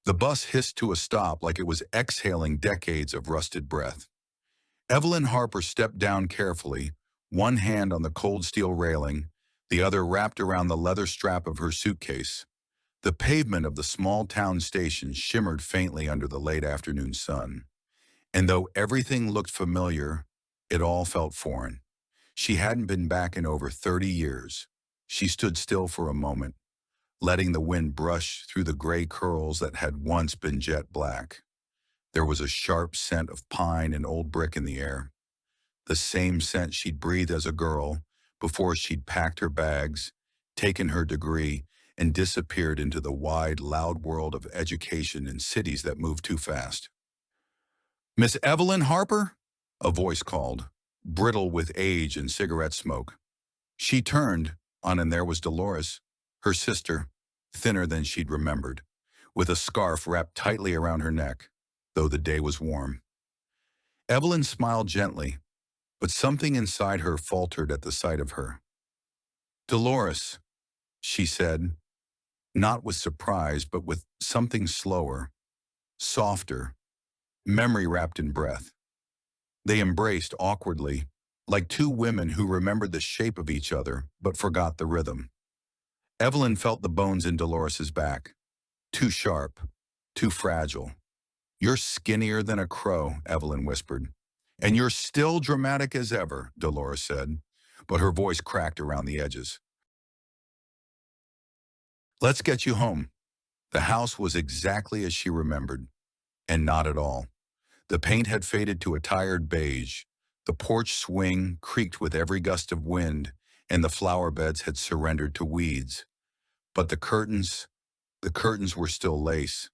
The bus hissed to a stop like it was exhaling decades of rusted breath. Evelyn Harper stepped down carefully, one hand on the cold steel railing, the other wrapped around the leather strap of her suitcase. The pavement of the small town station shimmered faintly under the late afternoon sun. And though everything looked familiar, it all felt foreign. She hadn't been back in over 30 years. She stood still for a moment, letting the wind brush through the gray curls that had once been jet black. There was a sharp scent of pine and old brick in the air, the same scent she'd breathed as a girl before she'd packed her bags, taken her degree, and disappeared into the wide, loud world of education in cities that moved too fast. "Miss Evelyn Harper?" a voice called, brittle with age and cigarette smoke. She turned, and there was Dolores, her sister, thinner than she'd remembered, with a scarf wrapped tightly around her neck, though the day was warm. Evelyn smiled gently, but something inside her faltered at the sight of her. "Dolores," she said, not with surprise, but with something slower, softer, memory wrapped in breath. They embraced awkwardly, like two women who remembered the shape of each other but forgot the rhythm. Evelyn felt the bones in Dolores's back. Too sharp, too fragile. "You're skinnier than a crow," Evelyn whispered. "And you're still dramatic as ever," Dolores said, but her voice cracked around the edges. "Let's get you home." The house was exactly as she remembered, and not at all. The paint had faded to a tired beige. The porch swing creaked with every gust of wind, and the flower beds had surrendered to weeds. But the curtains were still lace,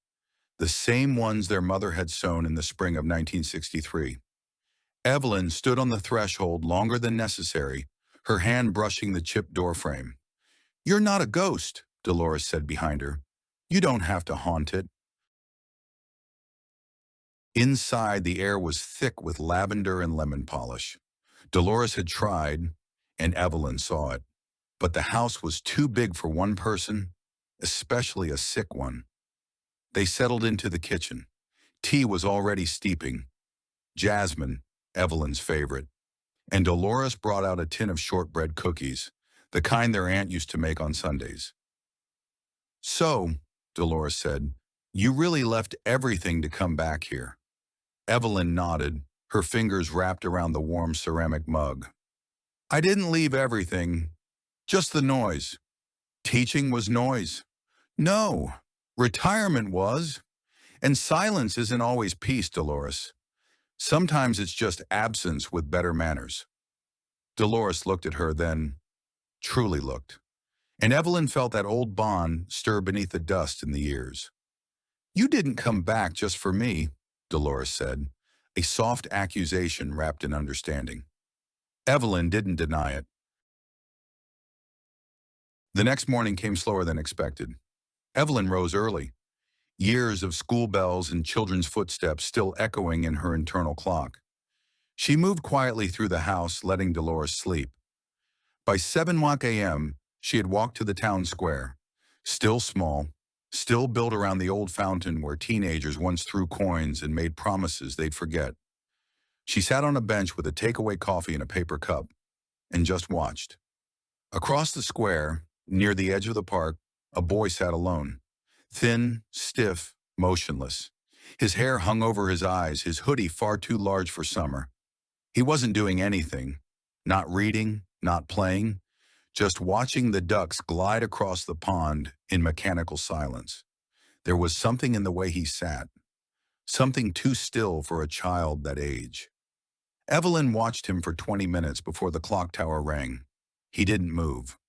the same ones their mother had sewn in the spring of 1963. Evelyn stood on the threshold longer than necessary, her hand brushing the chipped doorframe. "You're not a ghost," Dolores said behind her. "You don't have to haunt it." Inside, the air was thick with lavender and lemon polish. Dolores had tried, and Evelyn saw it. But the house was too big for one person, especially a sick one. They settled into the kitchen. Tea was already steeping. Jasmine, Evelyn's favorite. And Dolores brought out a tin of shortbread cookies, the kind their aunt used to make on Sundays. "So," Dolores said, "you really left everything to come back here." Evelyn nodded, her fingers wrapped around the warm ceramic mug. "I didn't leave everything, just the noise." "Teaching was noise." "No, retirement was. And silence isn't always peace, Dolores. Sometimes it's just absence with better manners." Dolores looked at her then, truly looked. And Evelyn felt that old bond stir beneath the dust in the years. "You didn't come back just for me," Dolores said, a soft accusation wrapped in understanding. Evelyn didn't deny it. The next morning came slower than expected. Evelyn rose early, years of school bells and children's footsteps still echoing in her internal clock. She moved quietly through the house, letting Dolores sleep. By 7 a.m., she had walked to the town square, still small, still built around the old fountain where teenagers once threw coins and made promises they'd forget. She sat on a bench with a takeaway coffee in a paper cup and just watched. Across the square, near the edge of the park, a boy sat alone, thin, stiff, motionless. His hair hung over his eyes, his hoodie far too large for summer. He wasn't doing anything, not reading, not playing, just watching the ducks glide across the pond in mechanical silence. There was something in the way he sat, something too still for a child that age. Evelyn watched him for 20 minutes before the clock tower rang. He didn't move.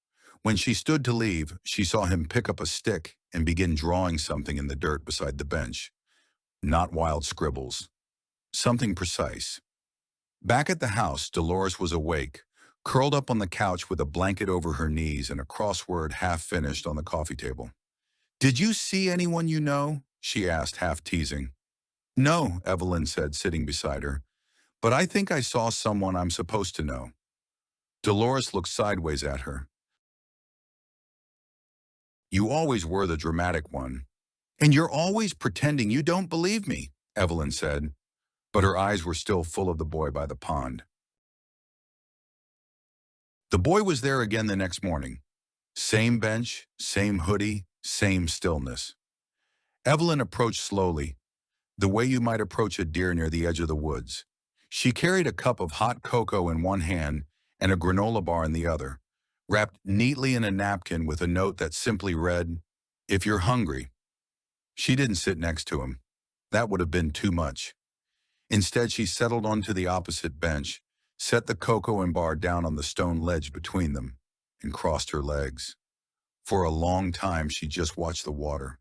When she stood to leave, she saw him pick up a stick and begin drawing something in the dirt beside the bench. Not wild scribbles. Something precise. Back at the house, Dolores was awake, curled up on the couch with a blanket over her knees and a crossword half-finished on the coffee table. "Did you see anyone you know?" she asked, half-teasing. "No," Evelyn said, sitting beside her. "But I think I saw someone I'm supposed to know." Dolores looked sideways at her. "You always were the dramatic one." And you're always pretending you don't believe me, Evelyn said, but her eyes were still full of the boy by the pond. The boy was there again the next morning. Same bench, same hoodie, same stillness. Evelyn approached slowly, the way you might approach a deer near the edge of the woods. She carried a cup of hot cocoa in one hand and a granola bar in the other, wrapped neatly in a napkin with a note that simply read, "If you're hungry." She didn't sit next to him. That would have been too much. Instead, she settled onto the opposite bench, set the cocoa and bar down on the stone ledge between them, and crossed her legs. For a long time, she just watched the water,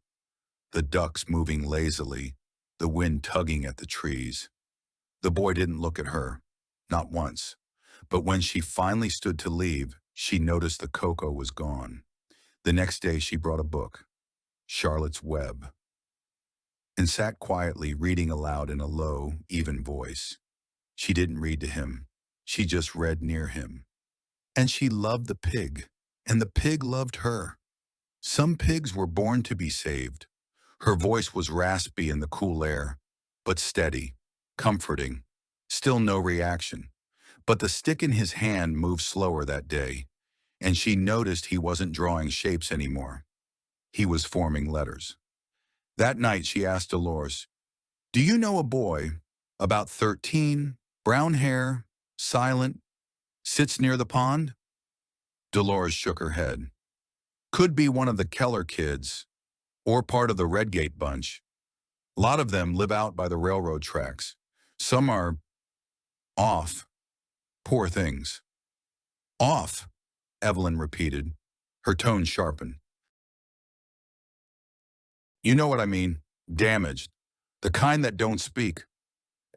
the ducks moving lazily, the wind tugging at the trees. The boy didn't look at her, not once. But when she finally stood to leave, she noticed the cocoa was gone. The next day, she brought a book, Charlotte's Web, and sat quietly reading aloud in a low, even voice. She didn't read to him. She just read near him. And she loved the pig, and the pig loved her. Some pigs were born to be saved. Her voice was raspy in the cool air, but steady, comforting. Still no reaction. But the stick in his hand moved slower that day, and she noticed he wasn't drawing shapes anymore. He was forming letters. That night she asked Dolores, "Do you know a boy, about 13, brown hair, silent, sits near the pond?" Dolores shook her head. "Could be one of the Keller kids, or part of the Redgate bunch. A lot of them live out by the railroad tracks. Some are off. Poor things." "Off," Evelyn repeated, her tone sharpened. "You know what I mean. Damaged. The kind that don't speak."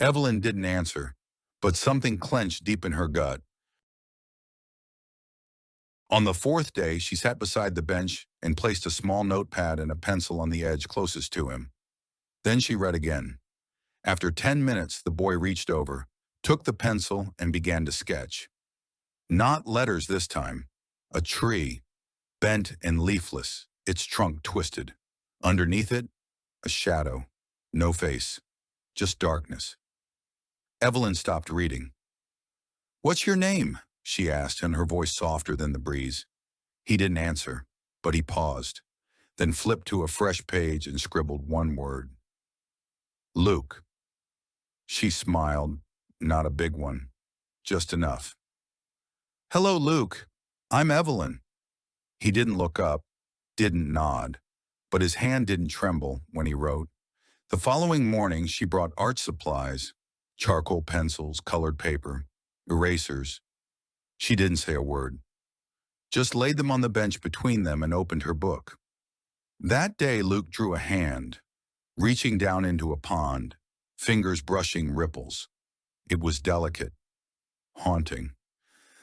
Evelyn didn't answer, but something clenched deep in her gut. On the fourth day, she sat beside the bench and placed a small notepad and a pencil on the edge closest to him. Then she read again. After 10 minutes, the boy reached over, took the pencil, and began to sketch. Not letters this time. A tree, bent and leafless, its trunk twisted. Underneath it, a shadow. No face. Just darkness. Evelyn stopped reading. "What's your name?" she asked, and her voice softer than the breeze. He didn't answer, but he paused, then flipped to a fresh page and scribbled one word. "Luke." She smiled, not a big one, just enough. "Hello, Luke. I'm Evelyn." He didn't look up, didn't nod, but his hand didn't tremble when he wrote. The following morning, she brought art supplies, charcoal pencils, colored paper, erasers. She didn't say a word, just laid them on the bench between them and opened her book. That day, Luke drew a hand, reaching down into a pond, fingers brushing ripples. It was delicate, haunting.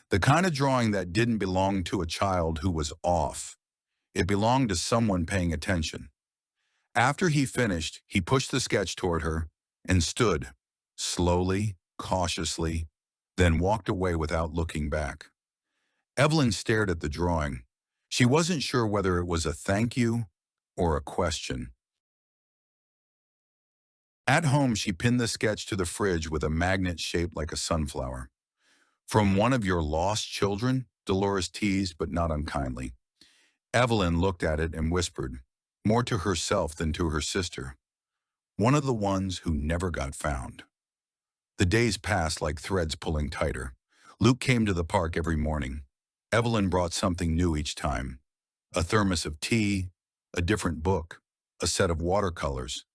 The kind of drawing that didn't belong to a child who was off. It belonged to someone paying attention. After he finished, he pushed the sketch toward her and stood, slowly, cautiously, then walked away without looking back. Evelyn stared at the drawing. She wasn't sure whether it was a thank you or a question. At home, she pinned the sketch to the fridge with a magnet shaped like a sunflower. "From one of your lost children?" Dolores teased, but not unkindly. Evelyn looked at it and whispered, more to herself than to her sister, "One of the ones who never got found." The days passed like threads pulling tighter. Luke came to the park every morning. Evelyn brought something new each time. A thermos of tea, a different book, a set of watercolors.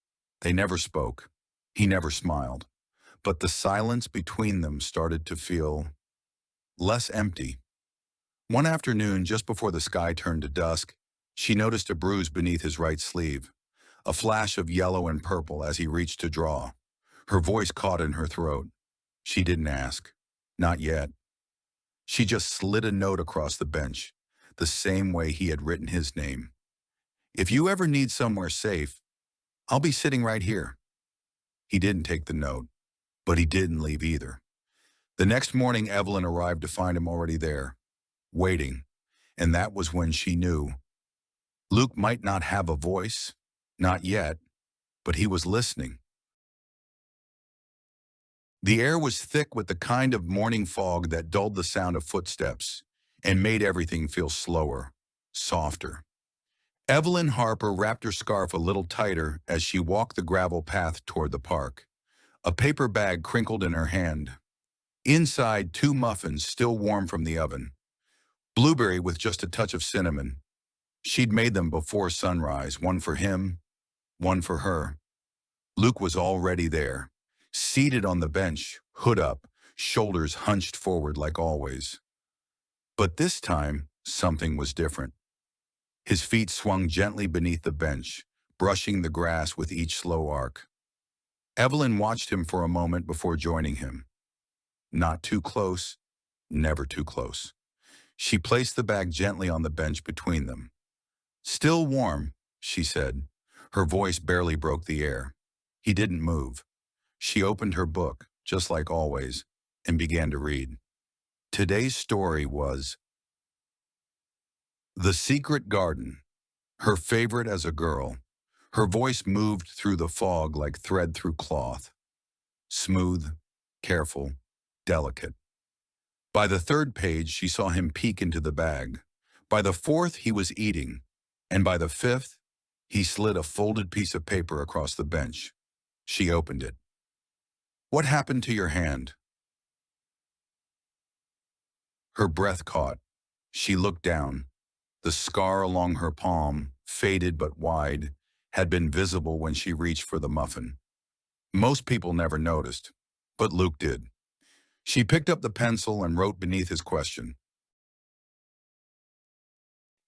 They never spoke. He never smiled. But the silence between them started to feel less empty. One afternoon, just before the sky turned to dusk, she noticed a bruise beneath his right sleeve, a flash of yellow and purple as he reached to draw. Her voice caught in her throat. She didn't ask. Not yet. She just slid a note across the bench, the same way he had written his name. "If you ever need somewhere safe, I'll be sitting right here." He didn't take the note, but he didn't leave either. The next morning, Evelyn arrived to find him already there, waiting, and that was when she knew. Luke might not have a voice, Not yet, but he was listening. The air was thick with the kind of morning fog that dulled the sound of footsteps and made everything feel slower, softer. Evelyn Harper wrapped her scarf a little tighter as she walked the gravel path toward the park. A paper bag crinkled in her hand. Inside, 2 muffins still warm from the oven. Blueberry with just a touch of cinnamon. She'd made them before sunrise, one for him, one for her. Luke was already there, seated on the bench, hood up, shoulders hunched forward like always. But this time, something was different. His feet swung gently beneath the bench, brushing the grass with each slow arc. Evelyn watched him for a moment before joining him. Not too close, never too close. She placed the bag gently on the bench between them. "Still warm," she said. Her voice barely broke the air. He didn't move. She opened her book, just like always, and began to read. Today's story was The Secret Garden, her favorite as a girl. Her voice moved through the fog like thread through cloth. Smooth, careful, delicate. By the 3rd page, she saw him peek into the bag. By the 4th, he was eating. And by the 5th, he slid a folded piece of paper across the bench. She opened it. "What happened to your hand?" Her breath caught. She looked down. The scar along her palm, faded but wide, had been visible when she reached for the muffin. Most people never noticed, but Luke did. She picked up the pencil and wrote beneath his question.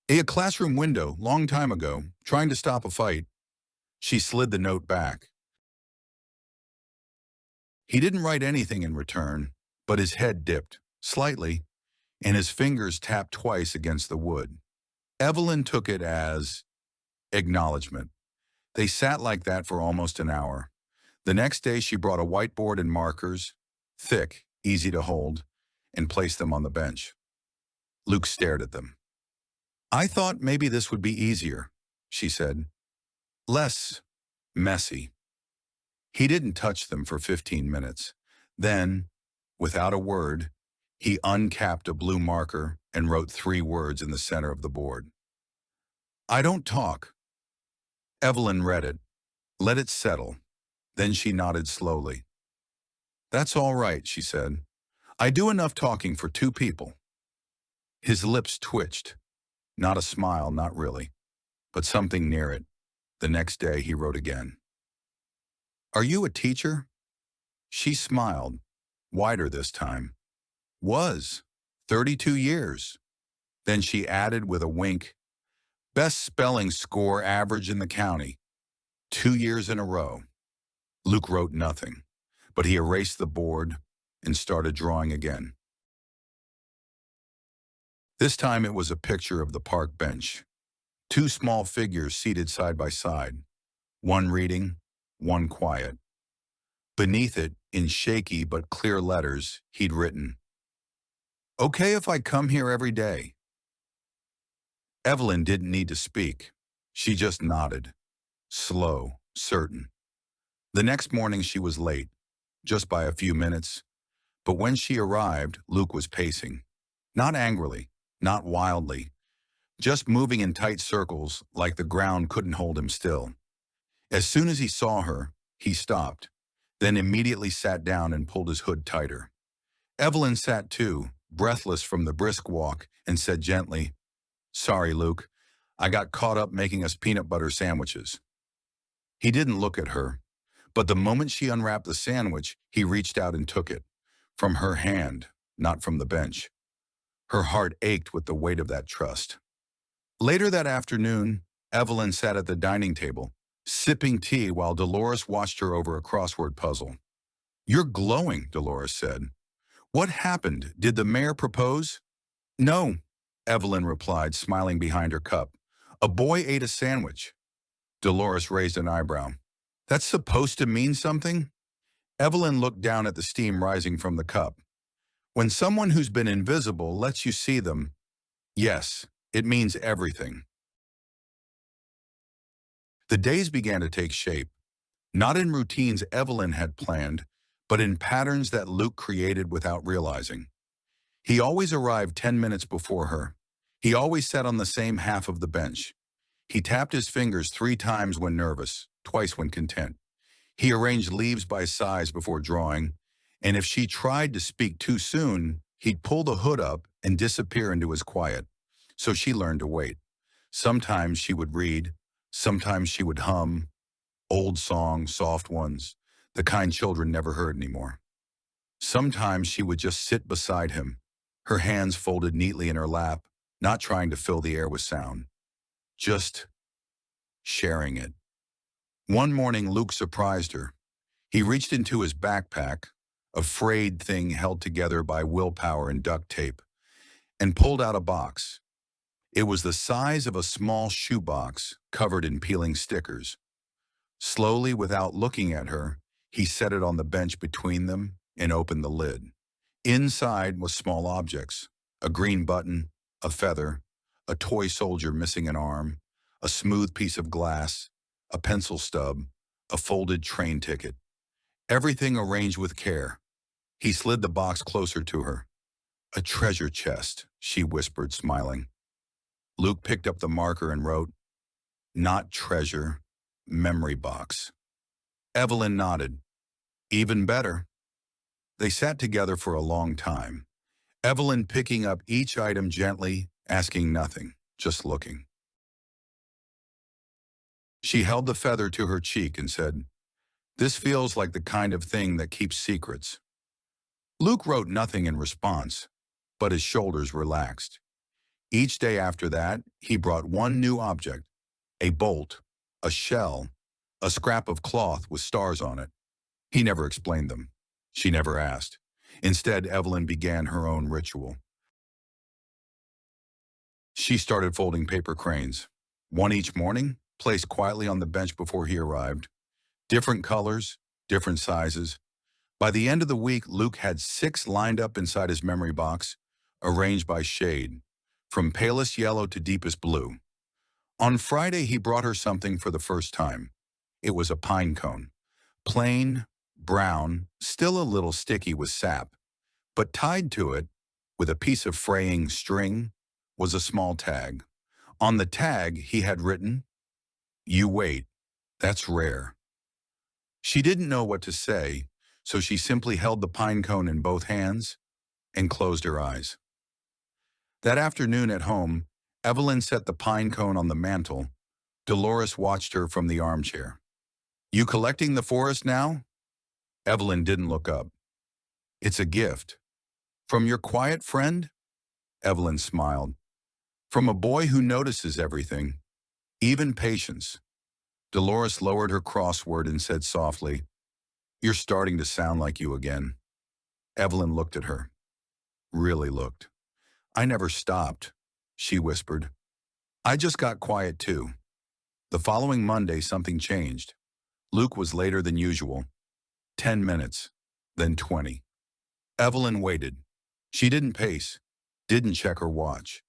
"A classroom window, long time ago, trying to stop a fight." She slid the note back. He didn't write anything in return, but his head dipped, slightly, and his fingers tapped twice against the wood. Evelyn took it as acknowledgement. They sat like that for almost an hour. The next day she brought a whiteboard and markers, thick, easy to hold, and placed them on the bench. Luke stared at them. "I thought maybe this would be easier," she said. "Less messy." He didn't touch them for 15 minutes. Then, without a word, he uncapped a blue marker and wrote 3 words in the center of the board. "I don't talk." Evelyn read it, let it settle. Then she nodded slowly. "That's all right," she said. "I do enough talking for 2 people." His lips twitched. Not a smile, not really, but something near it. The next day he wrote again. "Are you a teacher?" She smiled, wider this time. "Was. 32 years. Then she added with a wink, "Best spelling score average in the county. 2 years in a row." Luke wrote nothing, but he erased the board and started drawing again. This time it was a picture of the park bench. 2 small figures seated side by side, one reading, one quiet. Beneath it, in shaky but clear letters, he'd written, "Okay if I come here every day." Evelyn didn't need to speak. She just nodded, slow, certain. The next morning she was late, just by a few minutes. But when she arrived, Luke was pacing. Not angrily, not wildly, just moving in tight circles like the ground couldn't hold him still. As soon as he saw her, he stopped, then immediately sat down and pulled his hood tighter. Evelyn sat too, breathless from the brisk walk, and said gently, "Sorry, Luke. I got caught up making us peanut butter sandwiches." He didn't look at her, but the moment she unwrapped the sandwich, he reached out and took it. From her hand, not from the bench. Her heart ached with the weight of that trust. Later that afternoon, Evelyn sat at the dining table, sipping tea while Dolores watched her over a crossword puzzle. "You're glowing," Dolores said. "What happened? Did the mayor propose?" "No," Evelyn replied, smiling behind her cup. "A boy ate a sandwich." Dolores raised an eyebrow. "That's supposed to mean something?" Evelyn looked down at the steam rising from the cup. "When someone who's been invisible lets you see them, yes, it means everything." The days began to take shape, not in routines Evelyn had planned, but in patterns that Luke created without realizing. He always arrived 10 minutes before her. He always sat on the same half of the bench. He tapped his fingers 3 times when nervous, twice when content. He arranged leaves by size before drawing, and if she tried to speak too soon, he'd pull the hood up and disappear into his quiet. So she learned to wait. Sometimes she would read, sometimes she would hum, old songs, soft ones, the kind children never heard anymore. Sometimes she would just sit beside him, her hands folded neatly in her lap, not trying to fill the air with sound, just sharing it. One morning, Luke surprised her. He reached into his backpack, a frayed thing held together by willpower and duct tape, and pulled out a box. It was the size of a small shoebox covered in peeling stickers. Slowly, without looking at her, he set it on the bench between them and opened the lid. Inside was small objects, a green button, a feather, a toy soldier missing an arm, a smooth piece of glass, a pencil stub, a folded train ticket. Everything arranged with care. He slid the box closer to her. "A treasure chest," she whispered, smiling. Luke picked up the marker and wrote, "Not treasure, memory box." Evelyn nodded. "Even better." They sat together for a long time, Evelyn picking up each item gently, asking nothing, just looking. She held the feather to her cheek and said, "This feels like the kind of thing that keeps secrets." Luke wrote nothing in response, but his shoulders relaxed. Each day after that, he brought one new object, a bolt, a shell, a scrap of cloth with stars on it. He never explained them. She never asked. Instead, Evelyn began her own ritual. She started folding paper cranes, one each morning, placed quietly on the bench before he arrived. Different colors, different sizes. By the end of the week, Luke had 6 lined up inside his memory box, arranged by shade, from palest yellow to deepest blue. On Friday, he brought her something for the first time. It was a pine cone. Plain, brown, still a little sticky with sap, but tied to it, with a piece of fraying string, was a small tag. On the tag, he had written, "You wait, that's rare." She didn't know what to say, so she simply held the pine cone in both hands and closed her eyes. That afternoon at home, Evelyn set the pine cone on the mantel. Dolores watched her from the armchair. "You collecting the forest now?" Evelyn didn't look up. "It's a gift." "From your quiet friend?" Evelyn smiled. "From a boy who notices everything, even patience." Dolores lowered her crossword and said softly, "You're starting to sound like you again." Evelyn looked at her. Really looked. "I never stopped," she whispered. "I just got quiet too." The following Monday, something changed. Luke was later than usual. 10 minutes, then 20. Evelyn waited. She didn't pace, didn't check her watch.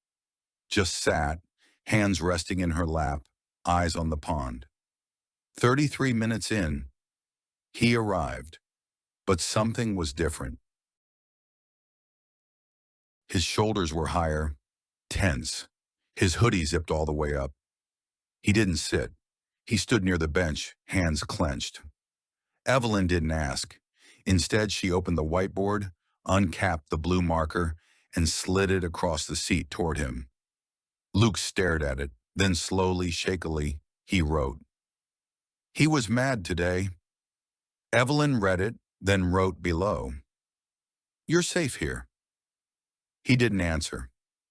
Just sat, hands resting in her lap, eyes on the pond. 33 minutes in, he arrived, but something was different. His shoulders were higher, tense. His hoodie zipped all the way up. He didn't sit. He stood near the bench, hands clenched. Evelyn didn't ask. Instead, she opened the whiteboard, uncapped the blue marker, and slid it across the seat toward him. Luke stared at it, then slowly, shakily, he wrote. He was mad today. Evelyn read it, then wrote below, "You're safe here." He didn't answer,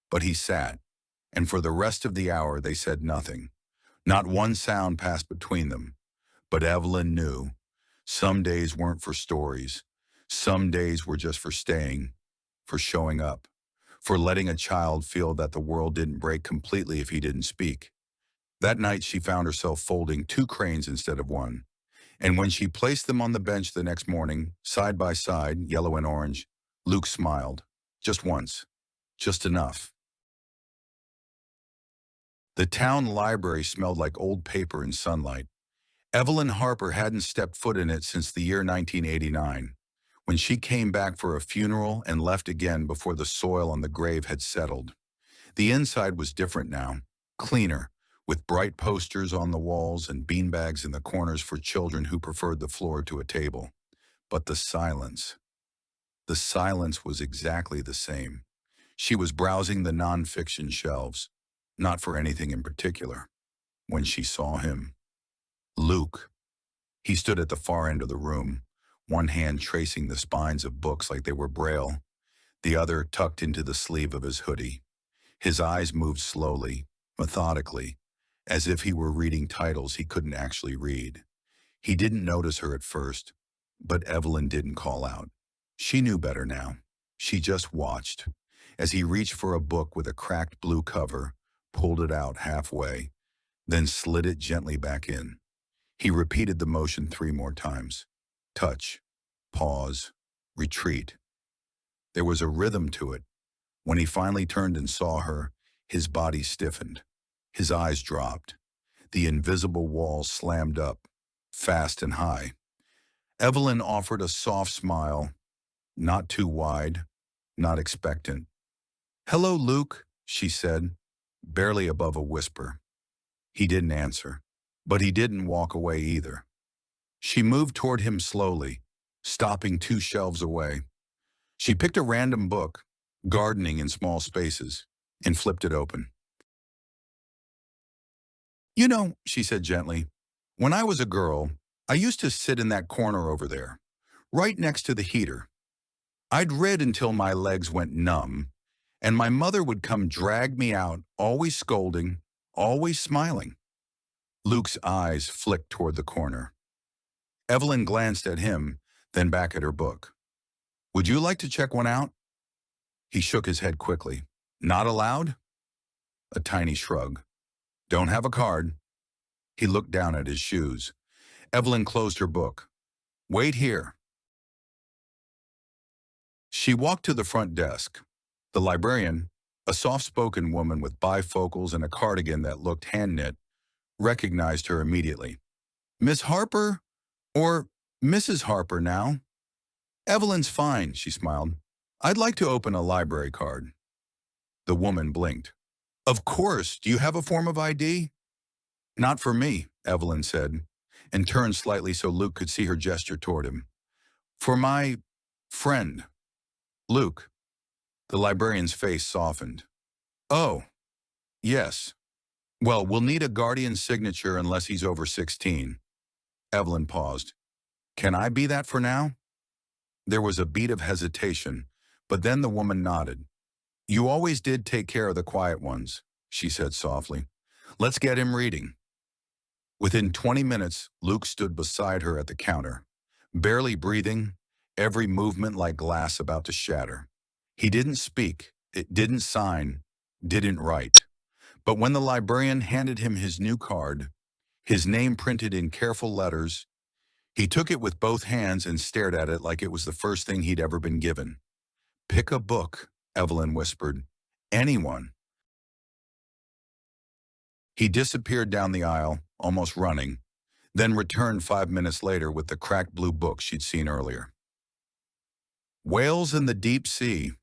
but he sat, and for the rest of the hour they said nothing. Not one sound passed between them. But Evelyn knew. Some days weren't for stories. Some days were just for staying, for showing up, for letting a child feel that the world didn't break completely if he didn't speak. That night she found herself folding 2 cranes instead of 1. And when she placed them on the bench the next morning, side by side, yellow and orange, Luke smiled. Just once. Just enough. The town library smelled like old paper and sunlight. Evelyn Harper hadn't stepped foot in it since the year 1989, when she came back for a funeral and left again before the soil on the grave had settled. The inside was different now, cleaner, with bright posters on the walls and beanbags in the corners for children who preferred the floor to a table. But the silence was exactly the same. She was browsing the nonfiction shelves, not for anything in particular, when she saw him. Luke. He stood at the far end of the room, one hand tracing the spines of books like they were braille, the other tucked into the sleeve of his hoodie. His eyes moved slowly, methodically, as if he were reading titles he couldn't actually read. He didn't notice her at first, but Evelyn didn't call out. She knew better now. She just watched, as he reached for a book with a cracked blue cover, pulled it out halfway, then slid it gently back in. He repeated the motion 3 more times. Touch, pause, retreat. There was a rhythm to it. When he finally turned and saw her, his body stiffened. His eyes dropped. The invisible walls slammed up, fast and high. Evelyn offered a soft smile, not too wide, not expectant. "Hello, Luke," she said, barely above a whisper. He didn't answer, but he didn't walk away either. She moved toward him slowly, stopping 2 shelves away. She picked a random book, Gardening in Small Spaces, and flipped it open. "You know," she said gently, "when I was a girl, I used to sit in that corner over there, right next to the heater. I'd read until my legs went numb, and my mother would come drag me out, always scolding, always smiling." Luke's eyes flicked toward the corner. Evelyn glanced at him, then back at her book. "Would you like to check one out?" He shook his head quickly. "Not allowed?" A tiny shrug. "Don't have a card." He looked down at his shoes. Evelyn closed her book. "Wait here." She walked to the front desk. The librarian, a soft-spoken woman with bifocals and a cardigan that looked hand-knit, recognized her immediately. "Miss Harper? Or Mrs. Harper now?" "Evelyn's fine," she smiled. "I'd like to open a library card." The woman blinked. "Of course. Do you have a form of ID?" "Not for me," Evelyn said, and turned slightly so Luke could see her gesture toward him. "For my friend, Luke." The librarian's face softened. "Oh, yes. Well, we'll need a guardian's signature unless he's over 16. Evelyn paused. "Can I be that for now?" There was a beat of hesitation, but then the woman nodded. "You always did take care of the quiet ones," she said softly. "Let's get him reading." Within 20 minutes, Luke stood beside her at the counter, barely breathing, every movement like glass about to shatter. He didn't speak, didn't sign, didn't write. But when the librarian handed him his new card, his name printed in careful letters, he took it with both hands and stared at it like it was the first thing he'd ever been given. "Pick a book," Evelyn whispered. "Anyone." He disappeared down the aisle, almost running, then returned 5 minutes later with the cracked blue book she'd seen earlier. "Whales in the Deep Sea."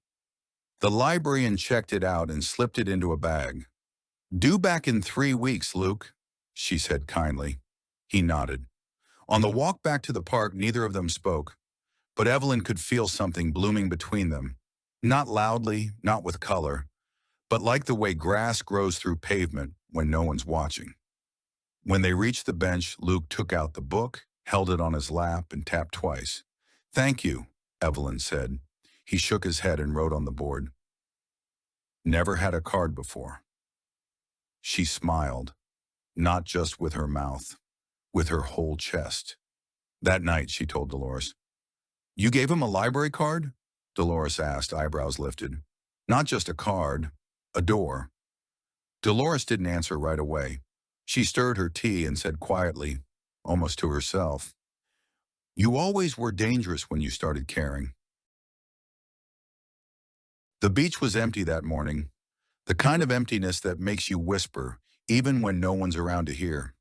The librarian checked it out and slipped it into a bag. "Due back in 3 weeks, Luke," she said kindly. He nodded. On the walk back to the park, neither of them spoke, but Evelyn could feel something blooming between them. Not loudly, not with color, but like the way grass grows through pavement when no one's watching. When they reached the bench, Luke took out the book, held it on his lap, and tapped twice. "Thank you," Evelyn said. He shook his head and wrote on the board. "Never had a card before." She smiled, not just with her mouth, with her whole chest. That night, she told Dolores. "You gave him a library card?" Dolores asked, eyebrows lifted. "Not just a card, a door." Dolores didn't answer right away. She stirred her tea and said quietly, almost to herself, "You always were dangerous when you started caring." The beach was empty that morning, the kind of emptiness that makes you whisper, even when no one's around to hear.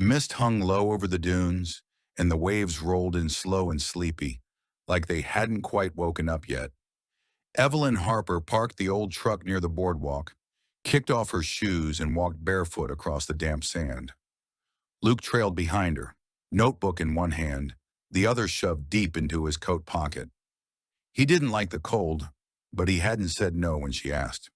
Mist hung low over the dunes, and the waves rolled in slow and sleepy, like they hadn't quite woken up yet. Evelyn Harper parked the old truck near the boardwalk, kicked off her shoes, and walked barefoot across the damp sand. Luke trailed behind her, notebook in one hand, the other shoved deep into his coat pocket. He didn't like the cold, but he hadn't said no when she asked.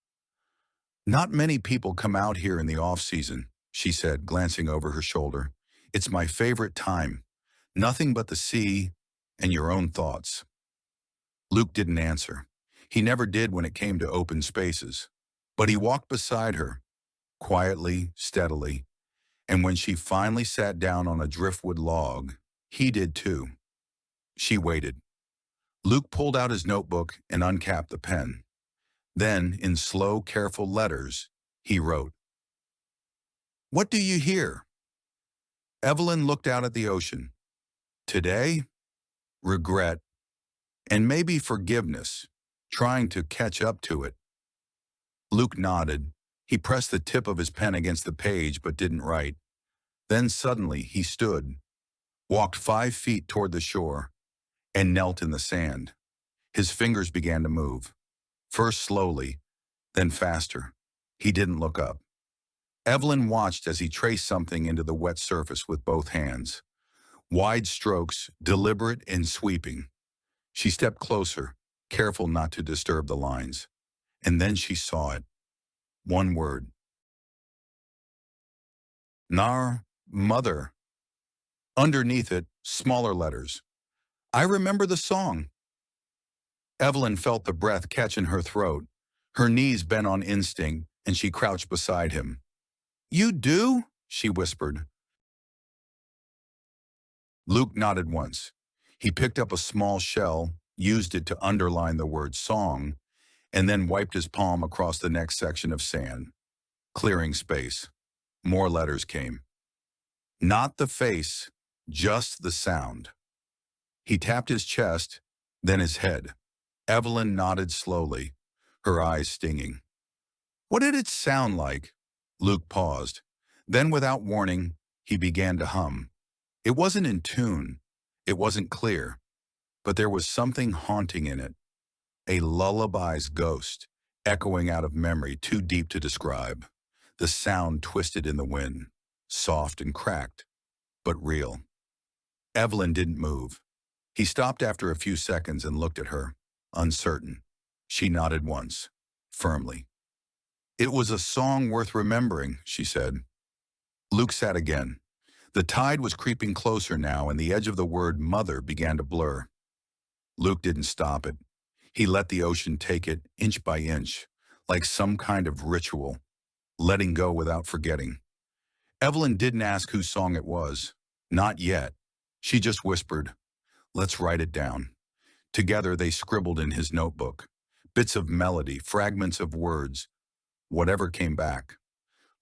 "Not many people come out here in the off-season," she said, glancing over her shoulder. "It's my favorite time. Nothing but the sea and your own thoughts." Luke didn't answer. He never did when it came to open spaces. But he walked beside her, quietly, steadily, and when she finally sat down on a driftwood log, he did too. She waited. Luke pulled out his notebook and uncapped the pen. Then, in slow, careful letters, he wrote, "What do you hear?" Evelyn looked out at the ocean. "Today, regret, and maybe forgiveness, trying to catch up to it." Luke nodded. He pressed the tip of his pen against the page but didn't write. Then suddenly he stood, walked 5 feet toward the shore, and knelt in the sand. His fingers began to move, first slowly, then faster. He didn't look up. Evelyn watched as he traced something into the wet surface with both hands. Wide strokes, deliberate and sweeping. She stepped closer, careful not to disturb the lines. And then she saw it. One word. Nar, mother. Underneath it, smaller letters. "I remember the song." Evelyn felt the breath catch in her throat. Her knees bent on instinct, and she crouched beside him. "You do?" she whispered. Luke nodded once. He picked up a small shell, used it to underline the word song, and then wiped his palm across the next section of sand, clearing space. More letters came. Not the face, just the sound. He tapped his chest, then his head. Evelyn nodded slowly, her eyes stinging. "What did it sound like?" Luke paused. Then, without warning, he began to hum. It wasn't in tune. It wasn't clear. But there was something haunting in it. A lullaby's ghost, echoing out of memory too deep to describe. The sound twisted in the wind, soft and cracked, but real. Evelyn didn't move. He stopped after a few seconds and looked at her, uncertain. She nodded once, firmly. "It was a song worth remembering," she said. Luke sat again. The tide was creeping closer now, and the edge of the word mother began to blur. Luke didn't stop it. He let the ocean take it inch by inch, like some kind of ritual, letting go without forgetting. Evelyn didn't ask whose song it was. Not yet. She just whispered, "Let's write it down." Together they scribbled in his notebook. Bits of melody, fragments of words, whatever came back.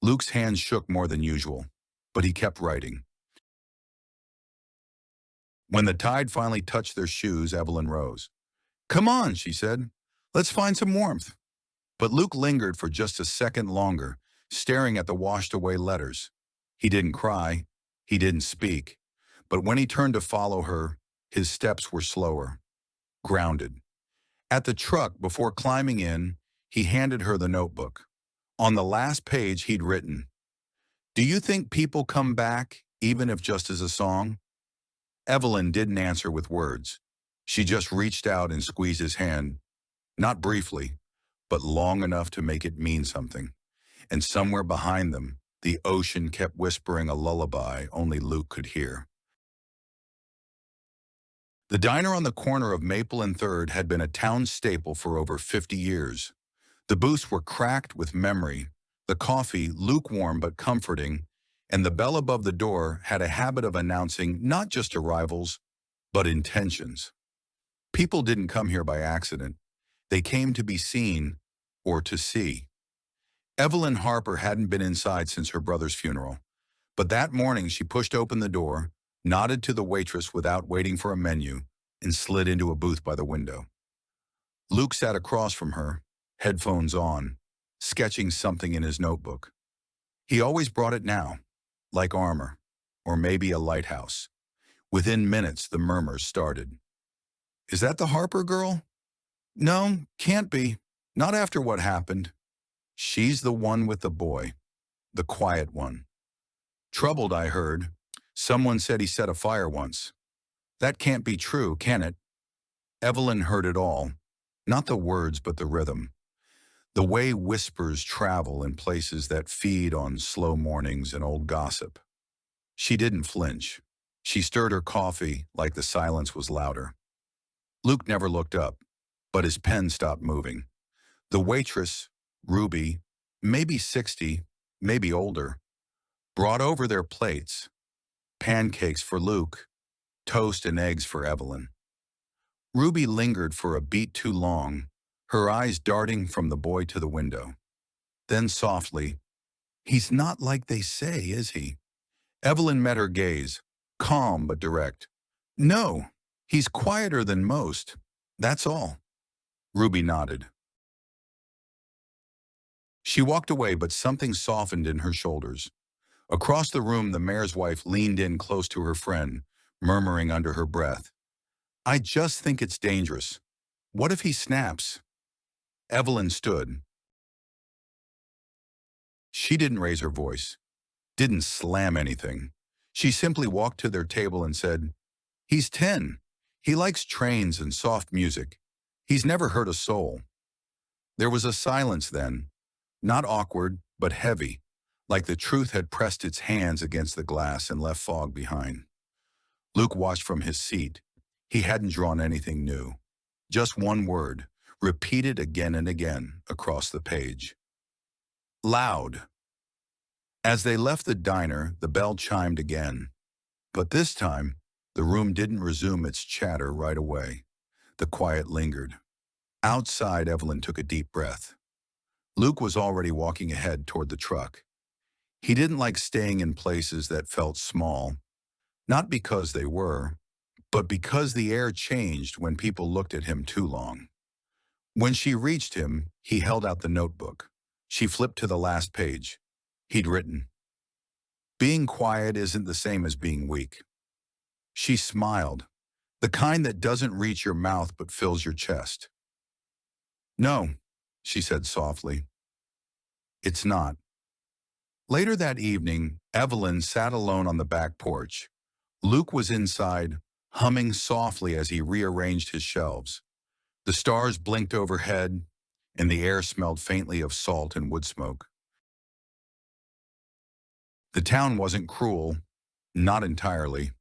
Luke's hands shook more than usual, but he kept writing. When the tide finally touched their shoes, Evelyn rose. "Come on," she said. "Let's find some warmth." But Luke lingered for just a second longer, staring at the washed-away letters. He didn't cry. He didn't speak. But when he turned to follow her, his steps were slower, grounded. At the truck, before climbing in, he handed her the notebook. On the last page, he'd written, "Do you think people come back, even if just as a song?" Evelyn didn't answer with words. She just reached out and squeezed his hand, not briefly, but long enough to make it mean something. And somewhere behind them, the ocean kept whispering a lullaby only Luke could hear. The diner on the corner of Maple and 3rd had been a town staple for over 50 years. The booths were cracked with memory, the coffee lukewarm but comforting, and the bell above the door had a habit of announcing not just arrivals, but intentions. People didn't come here by accident. They came to be seen or to see. Evelyn Harper hadn't been inside since her brother's funeral, but that morning she pushed open the door, nodded to the waitress without waiting for a menu, and slid into a booth by the window. Luke sat across from her, headphones on, sketching something in his notebook. He always brought it now, like armor. or maybe a lighthouse. Within minutes, the murmurs started. Is that the Harper girl? No, can't be. Not after what happened. She's the one with the boy, the quiet one. Troubled, I heard. Someone said he set a fire once. That can't be true, can it? Evelyn heard it all. Not the words, but the rhythm. The way whispers travel in places that feed on slow mornings and old gossip. She didn't flinch. She stirred her coffee like the silence was louder. Luke never looked up, but his pen stopped moving. The waitress, Ruby, maybe 60, maybe older, brought over their plates, pancakes for Luke, toast and eggs for Evelyn. Ruby lingered for a beat too long, her eyes darting from the boy to the window. Then softly, "He's not like they say, is he?" Evelyn met her gaze, calm but direct. "No, he's quieter than most, that's all." Ruby nodded. She walked away, but something softened in her shoulders. Across the room, the mayor's wife leaned in close to her friend, murmuring under her breath, "I just think it's dangerous. What if he snaps?" Evelyn stood. She didn't raise her voice, didn't slam anything. She simply walked to their table and said, "He's 10. He likes trains and soft music. He's never hurt a soul." There was a silence then, not awkward, but heavy, like the truth had pressed its hands against the glass and left fog behind. Luke watched from his seat. He hadn't drawn anything new. Just one word, repeated again and again across the page. Loud. As they left the diner, the bell chimed again. But this time, the room didn't resume its chatter right away. The quiet lingered. Outside, Evelyn took a deep breath. Luke was already walking ahead toward the truck. He didn't like staying in places that felt small, not because they were, but because the air changed when people looked at him too long. When she reached him, he held out the notebook. She flipped to the last page. He'd written, "Being quiet isn't the same as being weak." She smiled, the kind that doesn't reach your mouth but fills your chest. "No," she said softly. "It's not." Later that evening, Evelyn sat alone on the back porch. Luke was inside, humming softly as he rearranged his shelves. The stars blinked overhead, and the air smelled faintly of salt and wood smoke. The town wasn't cruel, not entirely,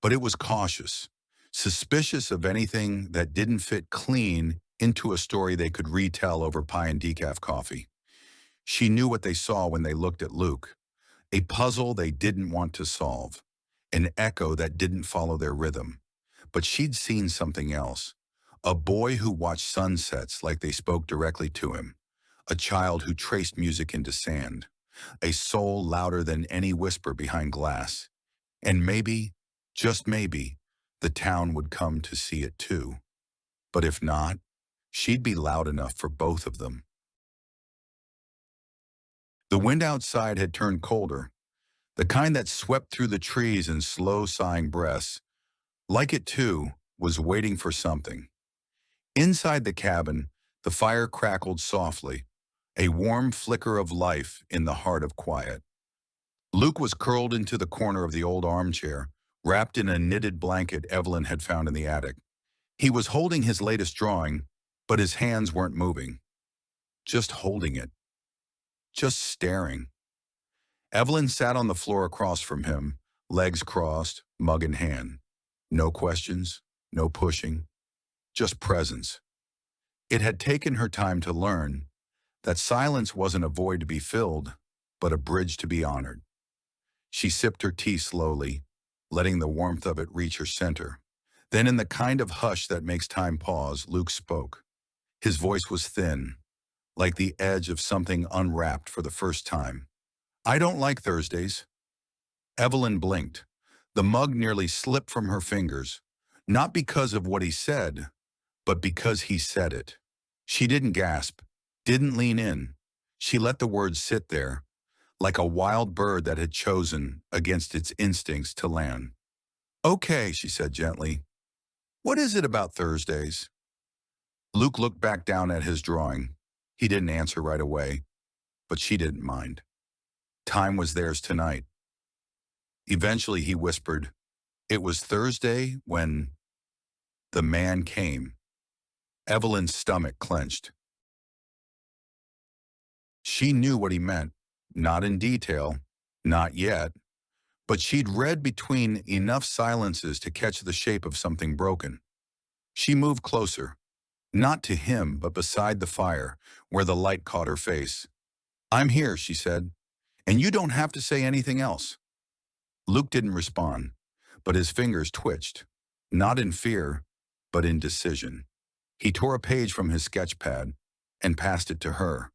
but it was cautious, suspicious of anything that didn't fit clean into a story they could retell over pie and decaf coffee. She knew what they saw when they looked at Luke, a puzzle they didn't want to solve, an echo that didn't follow their rhythm. But she'd seen something else, a boy who watched sunsets like they spoke directly to him, a child who traced music into sand, a soul louder than any whisper behind glass. And maybe, just maybe, the town would come to see it too. But if not, she'd be loud enough for both of them. The wind outside had turned colder, the kind that swept through the trees in slow sighing breaths. Like it too, was waiting for something. Inside the cabin, the fire crackled softly, a warm flicker of life in the heart of quiet. Luke was curled into the corner of the old armchair, wrapped in a knitted blanket Evelyn had found in the attic. He was holding his latest drawing, but his hands weren't moving. Just holding it. Just staring. Evelyn sat on the floor across from him, legs crossed, mug in hand. No questions, no pushing, just presence. It had taken her time to learn that silence wasn't a void to be filled, but a bridge to be honored. She sipped her tea slowly, letting the warmth of it reach her center. Then, in the kind of hush that makes time pause, Luke spoke. His voice was thin, like the edge of something unwrapped for the first time. "I don't like Thursdays." Evelyn blinked. The mug nearly slipped from her fingers, not because of what he said, but because he said it. She didn't gasp, didn't lean in. She let the words sit there, like a wild bird that had chosen, against its instincts, to land. "Okay," she said gently. "What is it about Thursdays?" Luke looked back down at his drawing. He didn't answer right away, but she didn't mind. Time was theirs tonight. Eventually he whispered, "It was Thursday when the man came." Evelyn's stomach clenched. She knew what he meant, not in detail, not yet, but she'd read between enough silences to catch the shape of something broken. She moved closer, not to him, but beside the fire, where the light caught her face. "I'm here," she said, "and you don't have to say anything else." Luke didn't respond, but his fingers twitched, not in fear, but in decision. He tore a page from his sketch pad and passed it to her.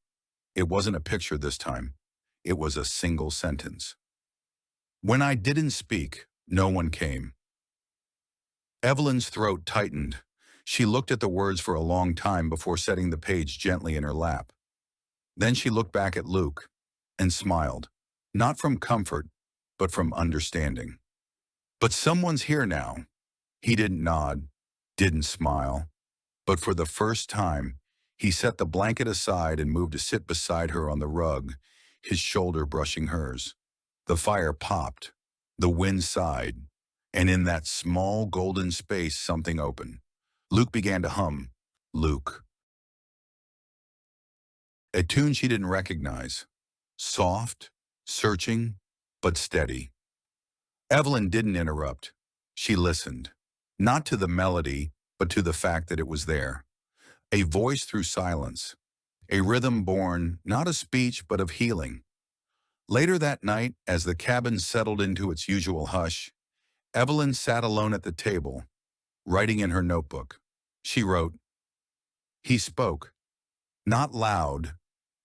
It wasn't a picture this time. It was a single sentence. "When I didn't speak, no one came." Evelyn's throat tightened. She looked at the words for a long time before setting the page gently in her lap. Then she looked back at Luke and smiled, not from comfort, but from understanding. "But someone's here now." He didn't nod, didn't smile, but for the first time, he set the blanket aside and moved to sit beside her on the rug, his shoulder brushing hers. The fire popped, the wind sighed, and in that small golden space something opened. Luke began to hum, "Luke." A tune she didn't recognize. Soft, searching, but steady. Evelyn didn't interrupt. She listened, not to the melody, but to the fact that it was there. A voice through silence. A rhythm born, not of speech, but of healing. Later that night, as the cabin settled into its usual hush, Evelyn sat alone at the table, writing in her notebook. She wrote, "He spoke. Not loud,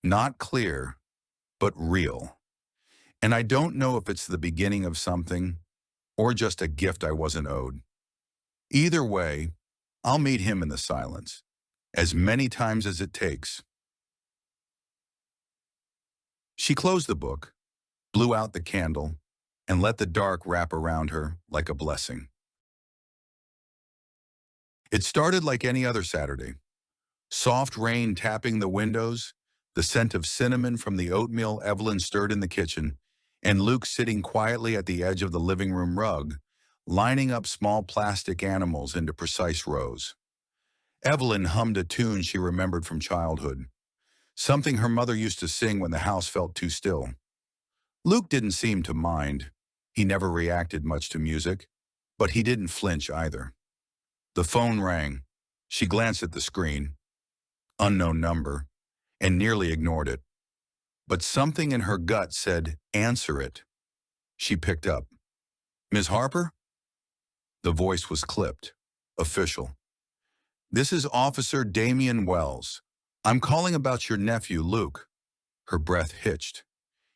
not clear, but real. And I don't know if it's the beginning of something or just a gift I wasn't owed. Either way, I'll meet him in the silence, as many times as it takes." She closed the book, blew out the candle, and let the dark wrap around her like a blessing. It started like any other Saturday. Soft rain tapping the windows, the scent of cinnamon from the oatmeal Evelyn stirred in the kitchen, and Luke sitting quietly at the edge of the living room rug, lining up small plastic animals into precise rows. Evelyn hummed a tune she remembered from childhood, something her mother used to sing when the house felt too still. Luke didn't seem to mind. He never reacted much to music, but he didn't flinch either. The phone rang. She glanced at the screen. Unknown number, and nearly ignored it. But something in her gut said, "Answer it." She picked up. "Ms. Harper?" The voice was clipped, official. "This is Officer Damian Wells. I'm calling about your nephew, Luke." Her breath hitched.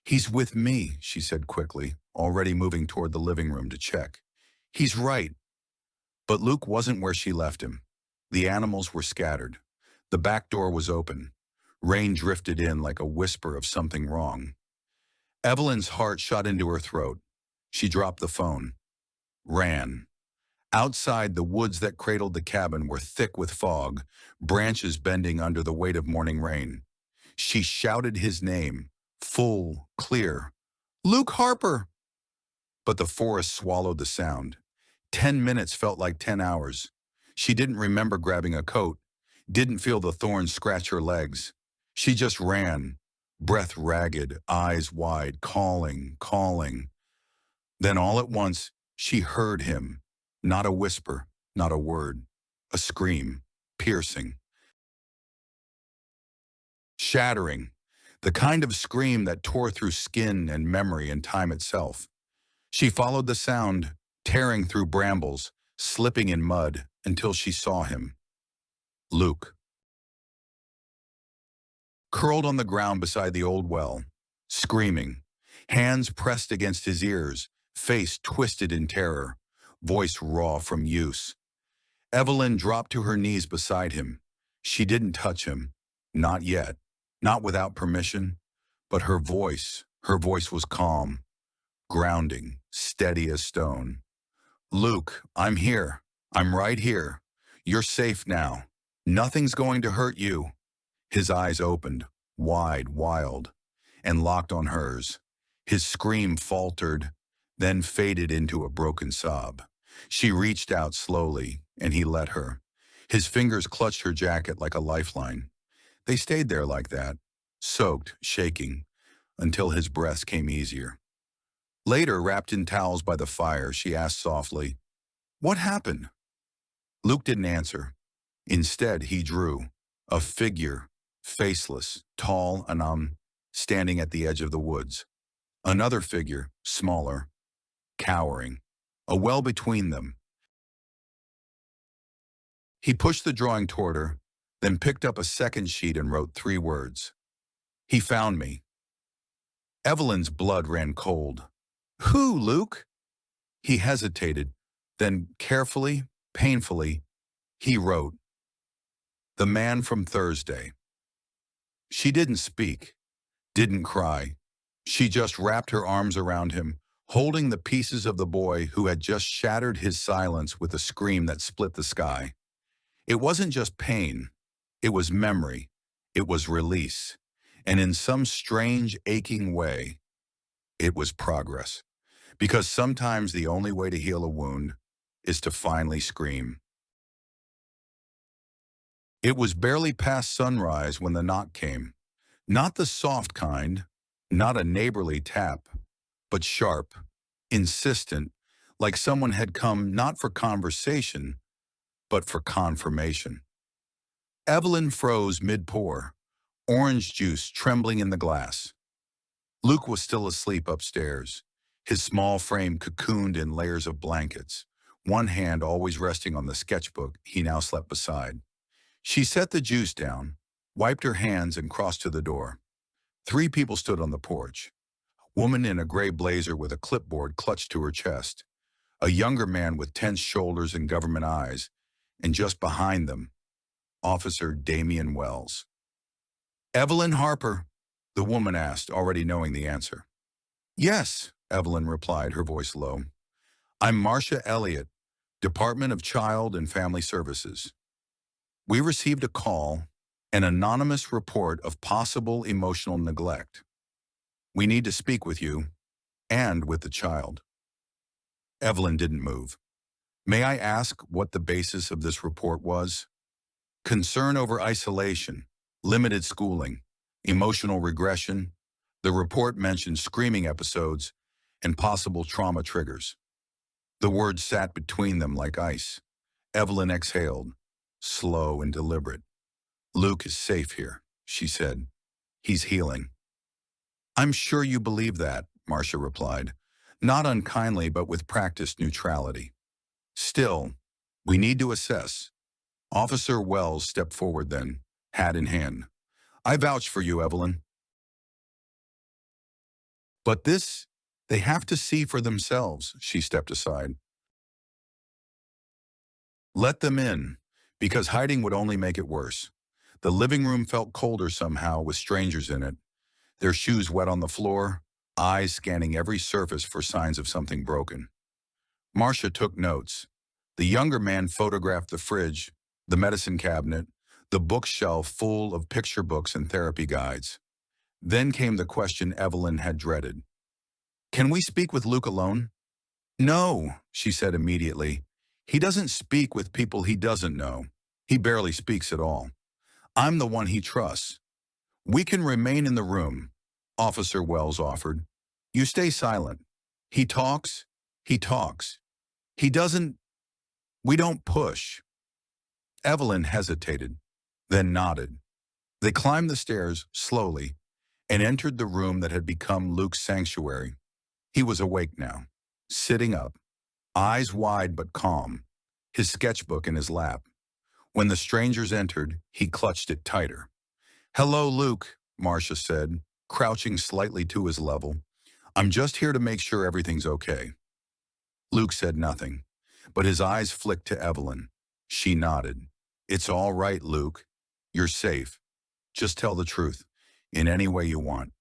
"He's with me," she said quickly, already moving toward the living room to check. "He's right." But Luke wasn't where she left him. The animals were scattered. The back door was open. Rain drifted in like a whisper of something wrong. Evelyn's heart shot into her throat. She dropped the phone. Ran. Outside, the woods that cradled the cabin were thick with fog, branches bending under the weight of morning rain. She shouted his name, full, clear. "Luke Harper!" But the forest swallowed the sound. 10 minutes felt like 10 hours. She didn't remember grabbing a coat, didn't feel the thorns scratch her legs. She just ran, breath ragged, eyes wide, calling, calling. Then all at once, she heard him. Not a whisper, not a word. A scream, piercing, shattering. The kind of scream that tore through skin and memory and time itself. She followed the sound, tearing through brambles, slipping in mud, until she saw him. Luke. Curled on the ground beside the old well, screaming, hands pressed against his ears, face twisted in terror, voice raw from use. Evelyn dropped to her knees beside him. She didn't touch him, not yet, not without permission, but her voice, Her voice was calm, grounding, steady as stone. "Luke, I'm here. I'm right here. You're safe now. Nothing's going to hurt you." His eyes opened, wide, wild, and locked on hers. His scream faltered, then faded into a broken sob. She reached out slowly, and he let her. His fingers clutched her jacket like a lifeline. They stayed there like that, soaked, shaking, until his breaths came easier. Later, wrapped in towels by the fire, she asked softly, "What happened?" Luke didn't answer. Instead, he drew a figure, faceless, tall and standing at the edge of the woods. Another figure, smaller, cowering, a well between them. He pushed the drawing toward her, then picked up a second sheet and wrote 3 words. "He found me." Evelyn's blood ran cold. "Who, Luke?" He hesitated, then carefully, painfully, he wrote, "The man from Thursday." She didn't speak, didn't cry. She just wrapped her arms around him, holding the pieces of the boy who had just shattered his silence with a scream that split the sky. It wasn't just pain. It was memory. It was release. And in some strange, aching way, it was progress. Because sometimes the only way to heal a wound is to finally scream. It was barely past sunrise when the knock came. Not the soft kind, not a neighborly tap, but sharp, insistent, like someone had come not for conversation, but for confirmation. Evelyn froze mid-pour, orange juice trembling in the glass. Luke was still asleep upstairs, his small frame cocooned in layers of blankets, one hand always resting on the sketchbook he now slept beside. She set the juice down, wiped her hands, and crossed to the door. 3 people stood on the porch. A woman in a gray blazer with a clipboard clutched to her chest, a younger man with tense shoulders and government eyes, and just behind them, Officer Damian Wells. "Evelyn Harper?" the woman asked, already knowing the answer. "Yes," Evelyn replied, her voice low. "I'm Marcia Elliott, Department of Child and Family Services. We received a call, an anonymous report of possible emotional neglect. We need to speak with you and with the child." Evelyn didn't move. "May I ask what the basis of this report was?" "Concern over isolation, limited schooling, emotional regression." The report mentioned screaming episodes and possible trauma triggers. The words sat between them like ice. Evelyn exhaled, slow and deliberate. "Luke is safe here," she said. "He's healing." "I'm sure you believe that," Marcia replied, not unkindly but with practiced neutrality. "Still, we need to assess." Officer Wells stepped forward then, hat in hand. "I vouch for you, Evelyn. But this, they have to see for themselves." She stepped aside. "Let them in, because hiding would only make it worse." The living room felt colder somehow with strangers in it, their shoes wet on the floor, eyes scanning every surface for signs of something broken. Marcia took notes. The younger man photographed the fridge, the medicine cabinet, the bookshelf full of picture books and therapy guides. Then came the question Evelyn had dreaded. "Can we speak with Luke alone?" "No," she said immediately. "He doesn't speak with people he doesn't know. He barely speaks at all. I'm the one he trusts. We can remain in the room," Officer Wells offered. "You stay silent. He talks. He talks. He doesn't. We don't push." Evelyn hesitated, then nodded. They climbed the stairs slowly and entered the room that had become Luke's sanctuary. He was awake now, sitting up, eyes wide but calm, his sketchbook in his lap. When the strangers entered, he clutched it tighter. "Hello, Luke," Marcia said, crouching slightly to his level. "I'm just here to make sure everything's okay." Luke said nothing, but his eyes flicked to Evelyn. She nodded. "It's all right, Luke. You're safe. Just tell the truth, in any way you want."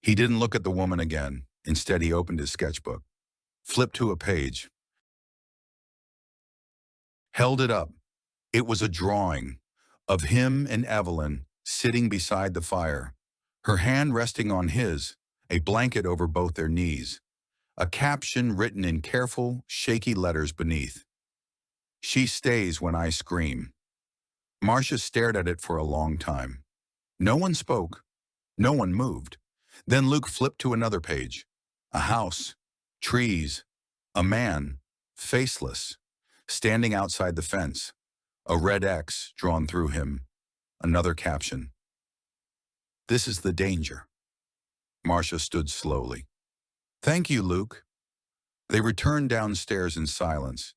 He didn't look at the woman again. Instead, he opened his sketchbook, flipped to a page, held it up. It was a drawing of him and Evelyn sitting beside the fire, her hand resting on his, a blanket over both their knees, a caption written in careful, shaky letters beneath. "She stays when I scream." Marcia stared at it for a long time. No one spoke. No one moved. Then Luke flipped to another page. A house, trees, a man, faceless, standing outside the fence, a red X drawn through him. Another caption. "This is the danger." Marcia stood slowly. "Thank you, Luke." They returned downstairs in silence.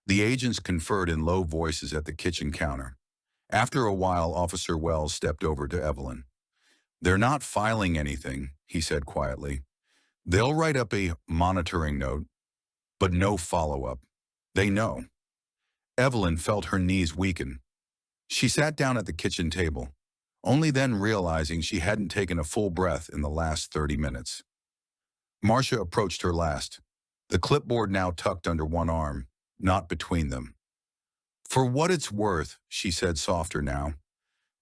The agents conferred in low voices at the kitchen counter. After a while, Officer Wells stepped over to Evelyn. "They're not filing anything," he said quietly. "They'll write up a monitoring note, but no follow-up. They know." Evelyn felt her knees weaken. She sat down at the kitchen table, only then realizing she hadn't taken a full breath in the last 30 minutes. Marcia approached her last, the clipboard now tucked under one arm, not between them. "For what it's worth," she said softer now,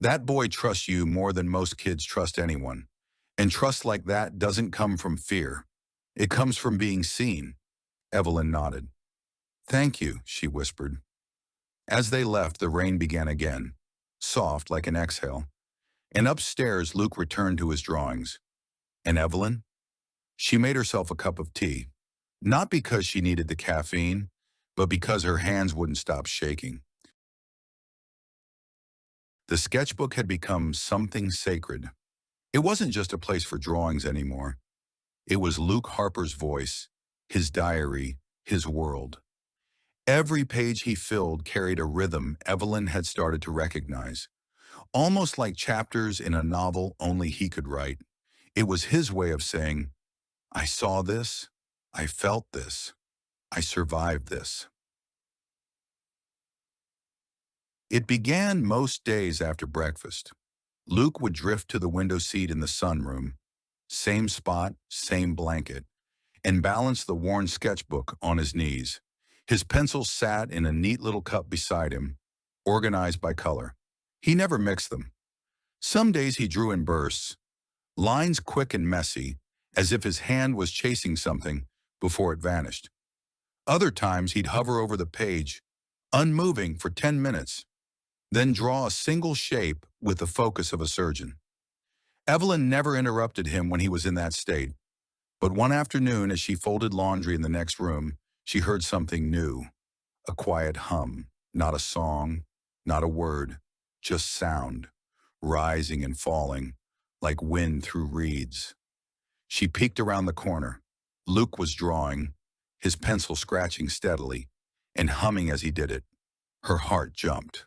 "that boy trusts you more than most kids trust anyone. And trust like that doesn't come from fear. It comes from being seen." Evelyn nodded. "Thank you," she whispered. As they left, the rain began again, soft like an exhale. And upstairs, Luke returned to his drawings. And Evelyn? She made herself a cup of tea, not because she needed the caffeine, but because her hands wouldn't stop shaking. The sketchbook had become something sacred. It wasn't just a place for drawings anymore. It was Luke Harper's voice, his diary, his world. Every page he filled carried a rhythm Evelyn had started to recognize, almost like chapters in a novel only he could write. It was his way of saying, "I saw this, I felt this, I survived this." It began most days after breakfast. Luke would drift to the window seat in the sunroom, same spot, same blanket, and balance the worn sketchbook on his knees. His pencils sat in a neat little cup beside him, organized by color. He never mixed them. Some days he drew in bursts, lines quick and messy, as if his hand was chasing something before it vanished. Other times he'd hover over the page, unmoving for 10 minutes, then draw a single shape with the focus of a surgeon. Evelyn never interrupted him when he was in that state. But one afternoon, as she folded laundry in the next room, she heard something new. A quiet hum, not a song, not a word, just sound, rising and falling, like wind through reeds. She peeked around the corner. Luke was drawing, his pencil scratching steadily, and humming as he did it. Her heart jumped.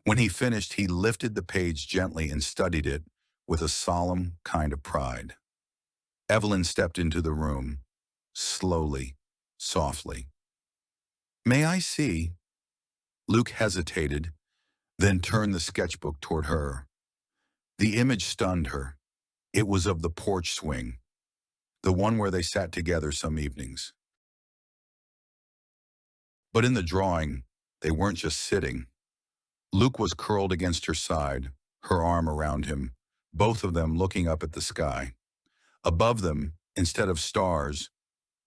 When he finished, he lifted the page gently and studied it with a solemn kind of pride. Evelyn stepped into the room, slowly, softly. "May I see?" Luke hesitated, then turned the sketchbook toward her. The image stunned her. It was of the porch swing, the one where they sat together some evenings. But in the drawing, they weren't just sitting. Luke was curled against her side, her arm around him, both of them looking up at the sky. Above them, instead of stars,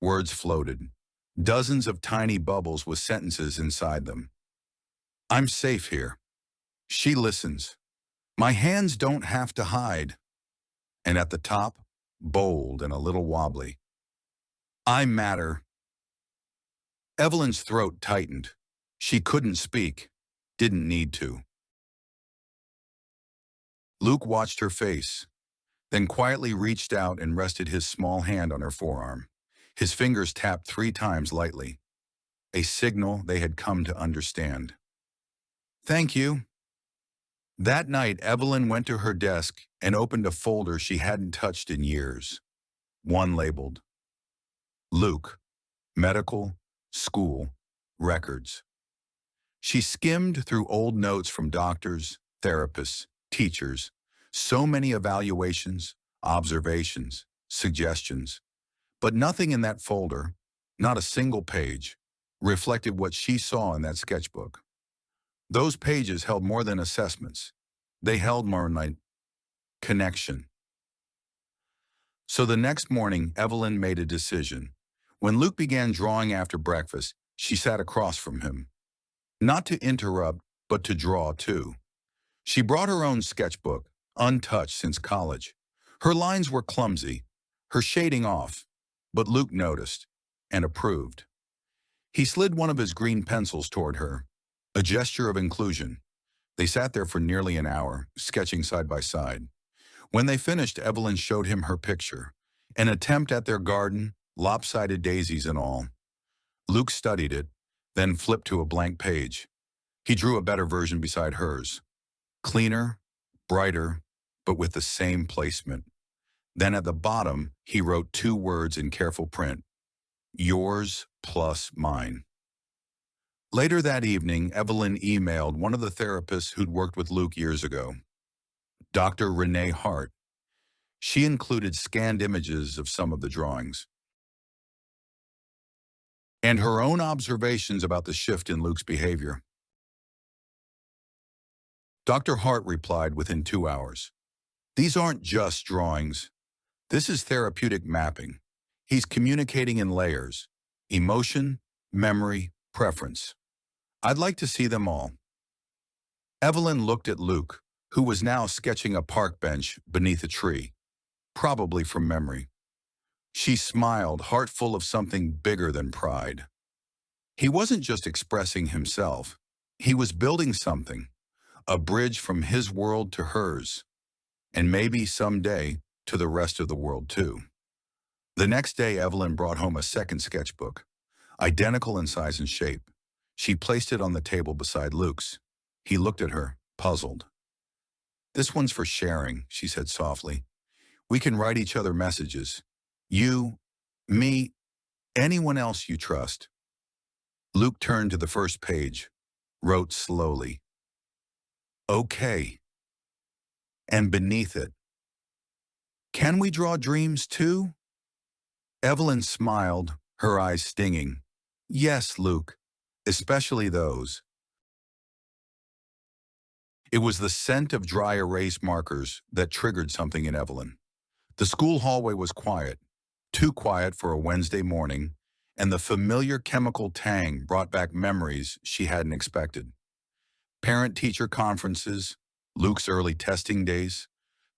words floated, dozens of tiny bubbles with sentences inside them. "I'm safe here. She listens. My hands don't have to hide." And at the top, bold and a little wobbly, "I matter." Evelyn's throat tightened. She couldn't speak, didn't need to. Luke watched her face, then quietly reached out and rested his small hand on her forearm. His fingers tapped 3 times lightly, a signal they had come to understand. "Thank you." That night, Evelyn went to her desk and opened a folder she hadn't touched in years. One labeled, Luke, medical, school, records. She skimmed through old notes from doctors, therapists, teachers, so many evaluations, observations. suggestions. But nothing in that folder, not a single page, reflected what she saw in that sketchbook. Those pages held more than assessments. They held more like connection. So the next morning, Evelyn made a decision. When Luke began drawing after breakfast, she sat across from him. Not to interrupt, but to draw too. She brought her own sketchbook, untouched since college. Her lines were clumsy, her shading off, but Luke noticed and approved. He slid one of his green pencils toward her, a gesture of inclusion. They sat there for nearly an hour, sketching side by side. When they finished, Evelyn showed him her picture, an attempt at their garden, lopsided daisies and all. Luke studied it, then flipped to a blank page. He drew a better version beside hers. Cleaner, brighter, but with the same placement. Then at the bottom, he wrote 2 words in careful print. Yours plus mine. Later that evening, Evelyn emailed one of the therapists who'd worked with Luke years ago, Dr. Renee Hart. She included scanned images of some of the drawings and her own observations about the shift in Luke's behavior. Dr. Hart replied within 2 hours. These aren't just drawings. This is therapeutic mapping. He's communicating in layers: emotion, memory, preference. I'd like to see them all. Evelyn looked at Luke, who was now sketching a park bench beneath a tree, probably from memory. She smiled, heart full of something bigger than pride. He wasn't just expressing himself. He was building something, a bridge from his world to hers, and maybe someday to the rest of the world too. The next day, Evelyn brought home a second sketchbook, identical in size and shape. She placed it on the table beside Luke's. He looked at her, puzzled. This one's for sharing, she said softly. We can write each other messages. You, me, anyone else you trust. Luke turned to the first page, wrote slowly, okay. And beneath it, can we draw dreams too? Evelyn smiled, her eyes stinging. Yes, Luke, especially those. It was the scent of dry erase markers that triggered something in Evelyn. The school hallway was quiet, too quiet for a Wednesday morning, and the familiar chemical tang brought back memories she hadn't expected. Parent-teacher conferences, Luke's early testing days,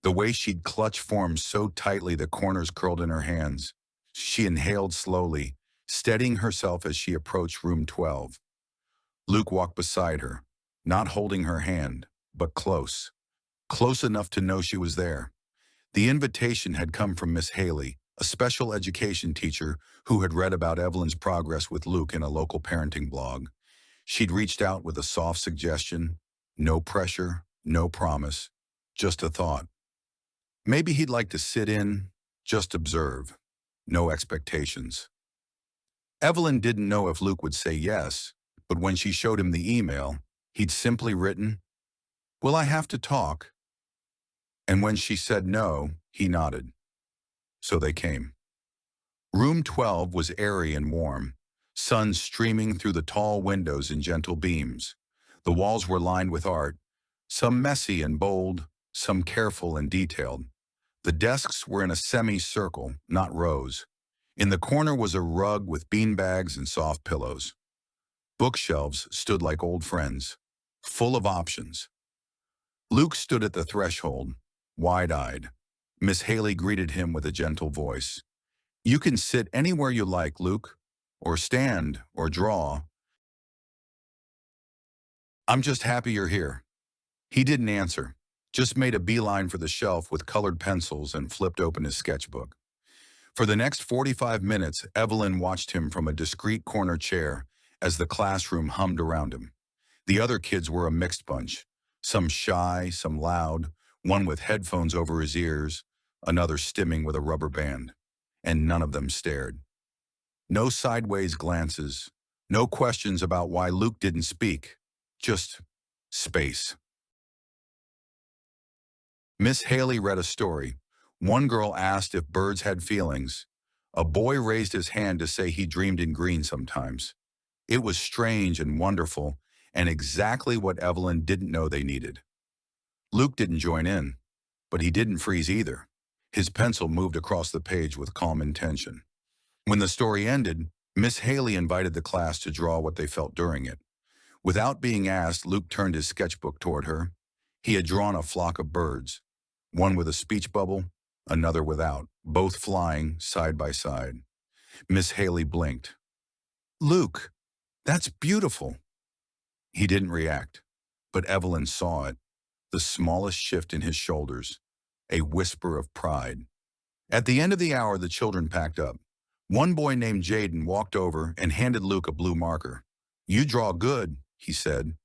the way she'd clutch forms so tightly the corners curled in her hands. She inhaled slowly, steadying herself as she approached room 12. Luke walked beside her, not holding her hand, but close enough to know she was there. The invitation had come from Miss Haley, a special education teacher who had read about Evelyn's progress with Luke in a local parenting blog. She'd reached out with a soft suggestion, no pressure, no promise, just a thought. Maybe he'd like to sit in, just observe, no expectations. Evelyn didn't know if Luke would say yes, but when she showed him the email, he'd simply written, "Will I have to talk?" And when she said no, he nodded. So they came. Room 12 was airy and warm, sun streaming through the tall windows in gentle beams. The walls were lined with art, some messy and bold, some careful and detailed. The desks were in a semicircle, not rows. In the corner was a rug with beanbags and soft pillows. Bookshelves stood like old friends, full of options. Luke stood at the threshold, wide-eyed. Miss Haley greeted him with a gentle voice. "You can sit anywhere you like, Luke, or stand, or draw. I'm just happy you're here." He didn't answer, just made a beeline for the shelf with colored pencils and flipped open his sketchbook. For the next 45 minutes, Evelyn watched him from a discreet corner chair as the classroom hummed around him. The other kids were a mixed bunch, some shy, some loud, one with headphones over his ears, another stimming with a rubber band, and none of them stared. No sideways glances, no questions about why Luke didn't speak, just space. Miss Haley read a story, One girl asked if birds had feelings. A boy raised his hand to say he dreamed in green sometimes. It was strange and wonderful, and exactly what Evelyn didn't know they needed. Luke didn't join in, but he didn't freeze either. His pencil moved across the page with calm intention. When the story ended, Miss Haley invited the class to draw what they felt during it. Without being asked, Luke turned his sketchbook toward her. He had drawn a flock of birds, one with a speech bubble, another without, both flying side by side. Miss Haley blinked. "Luke, that's beautiful." He didn't react, but Evelyn saw it, the smallest shift in his shoulders, a whisper of pride. At the end of the hour, the children packed up. One boy named Jaden walked over and handed Luke a blue marker. "You draw good," he said.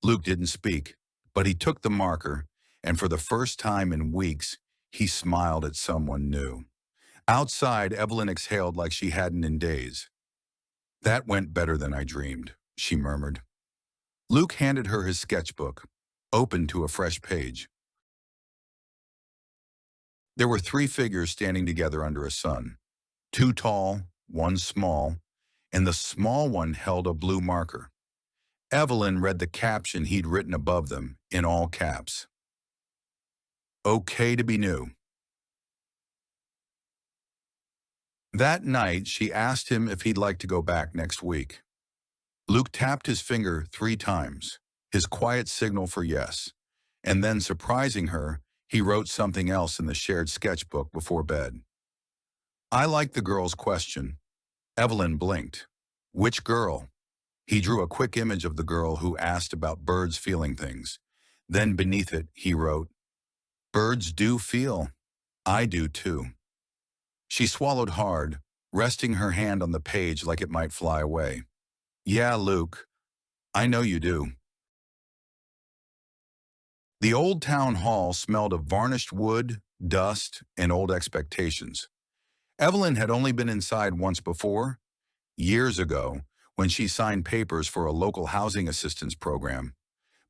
Luke didn't speak, but he took the marker, and for the first time in weeks, he smiled at someone new. Outside, Evelyn exhaled like she hadn't in days. "That went better than I dreamed," she murmured. Luke handed her his sketchbook, opened to a fresh page. There were 3 figures standing together under a sun. 2 tall, 1 small, and the small one held a blue marker. Evelyn read the caption he'd written above them in all caps. "Okay to be new." That night, she asked him if he'd like to go back next week. Luke tapped his finger 3 times, his quiet signal for yes, and then, surprising her, he wrote something else in the shared sketchbook before bed. "I like the girl's question." Evelyn blinked. "Which girl?" He drew a quick image of the girl who asked about birds feeling things. Then beneath it, he wrote, "Birds do feel. I do too." She swallowed hard, resting her hand on the page like it might fly away. "Yeah, Luke, I know you do." The old town hall smelled of varnished wood, dust, and old expectations. Evelyn had only been inside once before, years ago, when she signed papers for a local housing assistance program.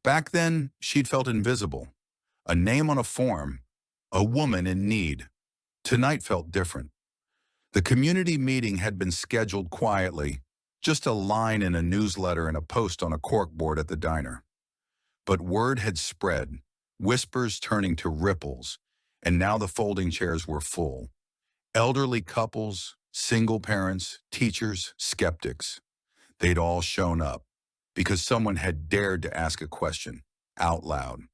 Back then, she'd felt invisible, a name on a form, a woman in need. Tonight felt different. The community meeting had been scheduled quietly, just a line in a newsletter and a post on a corkboard at the diner. But word had spread, whispers turning to ripples, and now the folding chairs were full. Elderly couples, single parents, teachers, skeptics. They'd all shown up because someone had dared to ask a question out loud.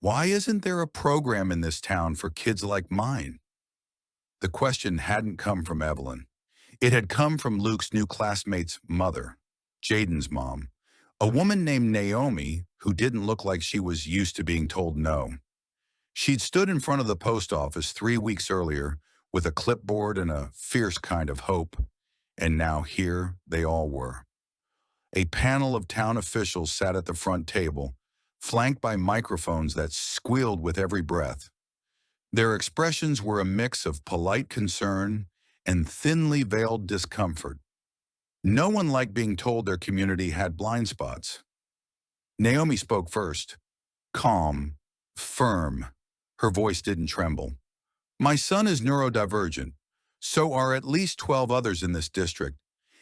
"Why isn't there a program in this town for kids like mine?" The question hadn't come from Evelyn. It had come from Luke's new classmate's mother, Jaden's mom, a woman named Naomi who didn't look like she was used to being told no. She'd stood in front of the post office 3 weeks earlier with a clipboard and a fierce kind of hope, and now here they all were. A panel of town officials sat at the front table, flanked by microphones that squealed with every breath. Their expressions were a mix of polite concern and thinly veiled discomfort. No one liked being told their community had blind spots. Naomi spoke first, calm, firm. Her voice didn't tremble. "My son is neurodivergent. So are at least 12 others in this district.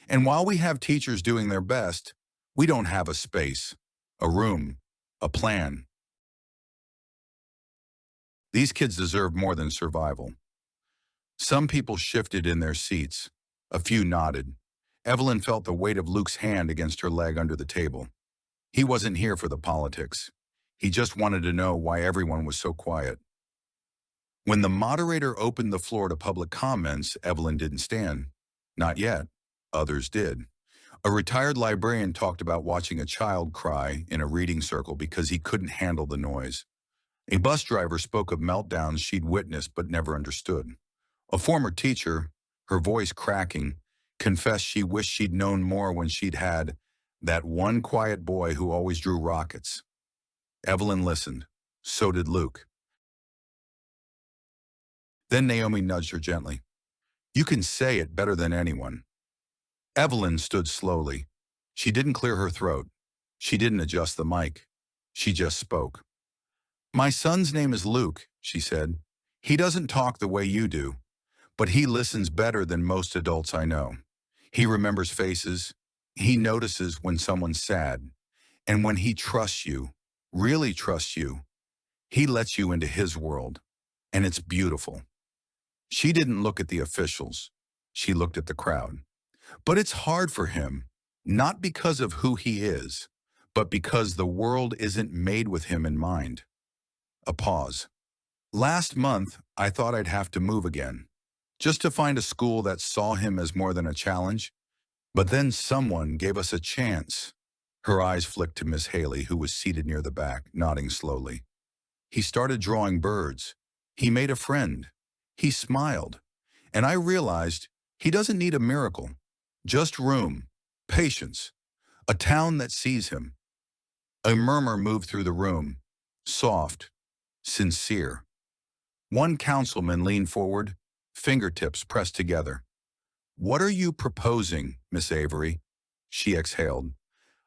And while we have teachers doing their best, we don't have a space, a room, a plan. These kids deserve more than survival." Some people shifted in their seats. A few nodded. Evelyn felt the weight of Luke's hand against her leg under the table. He wasn't here for the politics. He just wanted to know why everyone was so quiet. When the moderator opened the floor to public comments, Evelyn didn't stand. Not yet. Others did. A retired librarian talked about watching a child cry in a reading circle because he couldn't handle the noise. A bus driver spoke of meltdowns she'd witnessed but never understood. A former teacher, her voice cracking, confessed she wished she'd known more when she'd had that one quiet boy who always drew rockets. Evelyn listened. So did Luke. Then Naomi nudged her gently. "You can say it better than anyone." Evelyn stood slowly. She didn't clear her throat. She didn't adjust the mic. She just spoke. "My son's name is Luke," she said. He doesn't talk the way you do, but he listens better than most adults I know. He remembers faces. He notices when someone's sad. And when he trusts you, really trusts you, he lets you into his world. And it's beautiful. She didn't look at the officials. She looked at the crowd. But it's hard for him, not because of who he is, but because the world isn't made with him in mind. A pause. Last month, I thought I'd have to move again, just to find a school that saw him as more than a challenge. But then someone gave us a chance. Her eyes flicked to Miss Haley, who was seated near the back, nodding slowly. He started drawing birds. He made a friend. He smiled. And I realized he doesn't need a miracle. Just room, patience, a town that sees him. A murmur moved through the room, soft, sincere. One councilman leaned forward, fingertips pressed together. "What are you proposing, Miss Avery?" She exhaled.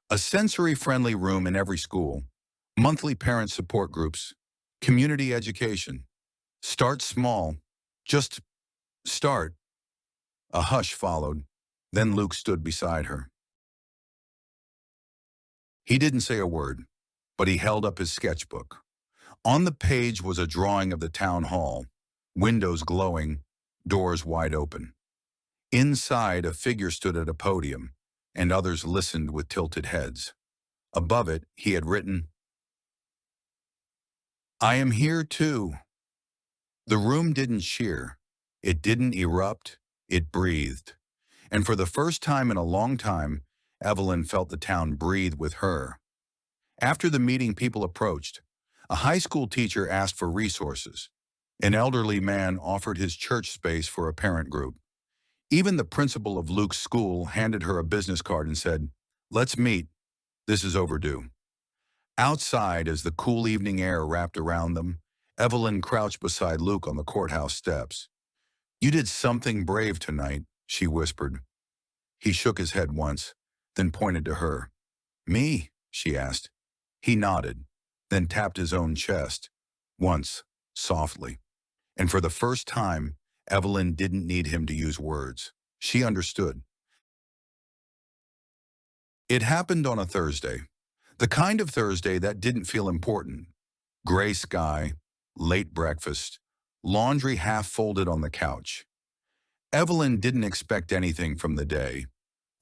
"A sensory-friendly room in every school, monthly parent support groups, community education. Start small. Just start." A hush followed. Then Luke stood beside her. He didn't say a word, but he held up his sketchbook. On the page was a drawing of the town hall, windows glowing, doors wide open. Inside, a figure stood at a podium, and others listened with tilted heads. Above it, he had written, "I am here too." The room didn't cheer. It didn't erupt. It breathed. And for the first time in a long time, Evelyn felt the town breathe with her. After the meeting, people approached. A high school teacher asked for resources. An elderly man offered his church space for a parent group. Even the principal of Luke's school handed her a business card and said, "Let's meet. This is overdue." Outside, as the cool evening air wrapped around them, Evelyn crouched beside Luke on the courthouse steps. "You did something brave tonight," she whispered. He shook his head once, then pointed to her. "Me?" she asked. He nodded, then tapped his own chest, once, softly. And for the first time, Evelyn didn't need him to use words. She understood. It happened on a Thursday. The kind of Thursday that didn't feel important. Gray sky, late breakfast, laundry half folded on the couch. Evelyn didn't expect anything from the day,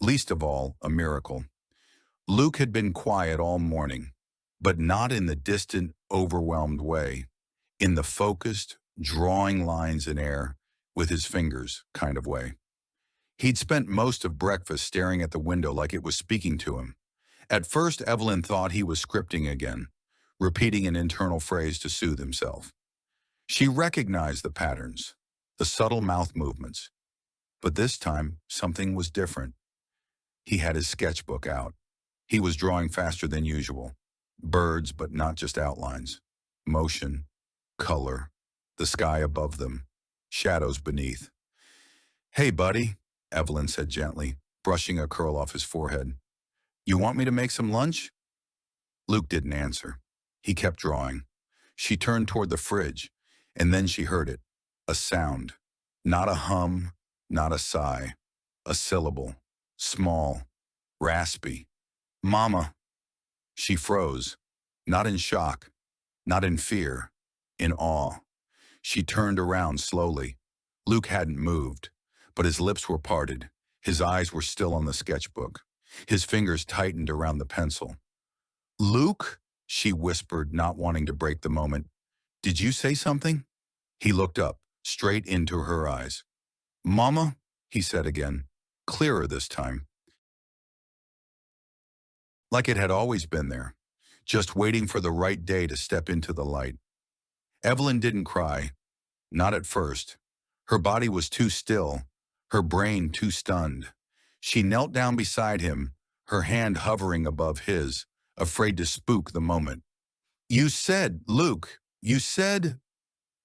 least of all, a miracle. Luke had been quiet all morning, but not in the distant, overwhelmed way, in the focused, drawing lines in air with his fingers kind of way. He'd spent most of breakfast staring at the window like it was speaking to him. At first, Evelyn thought he was scripting again, repeating an internal phrase to soothe himself. She recognized the patterns, the subtle mouth movements. But this time, something was different. He had his sketchbook out. He was drawing faster than usual. Birds, but not just outlines. Motion, color, the sky above them, shadows beneath. "Hey, buddy," Evelyn said gently, brushing a curl off his forehead. "You want me to make some lunch?" Luke didn't answer. He kept drawing. She turned toward the fridge, and then she heard it. A sound. Not a hum, not a sigh. A syllable. Small. Raspy. "Mama." She froze. Not in shock. Not in fear. In awe. She turned around slowly. Luke hadn't moved, but his lips were parted. His eyes were still on the sketchbook. His fingers tightened around the pencil. "Luke," she whispered, not wanting to break the moment. "Did you say something?" He looked up, straight into her eyes. "Mama," he said again, clearer this time. Like it had always been there, just waiting for the right day to step into the light. Evelyn didn't cry, not at first. Her body was too still, her brain too stunned. She knelt down beside him, her hand hovering above his, afraid to spook the moment. "You said, Luke, you said—"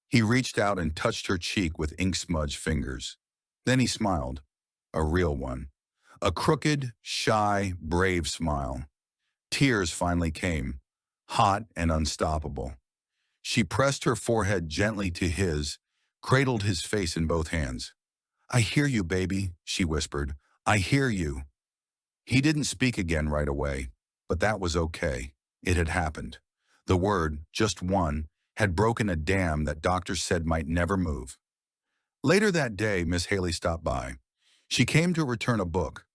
He reached out and touched her cheek with ink-smudged fingers. Then he smiled, a real one, a crooked, shy, brave smile. Tears finally came, hot and unstoppable. She pressed her forehead gently to his, cradled his face in both hands. "I hear you, baby," she whispered. "I hear you." He didn't speak again right away, but that was okay. It had happened. The word, just one, had broken a dam that doctors said might never move. Later that day, Miss Haley stopped by. She came to return a book,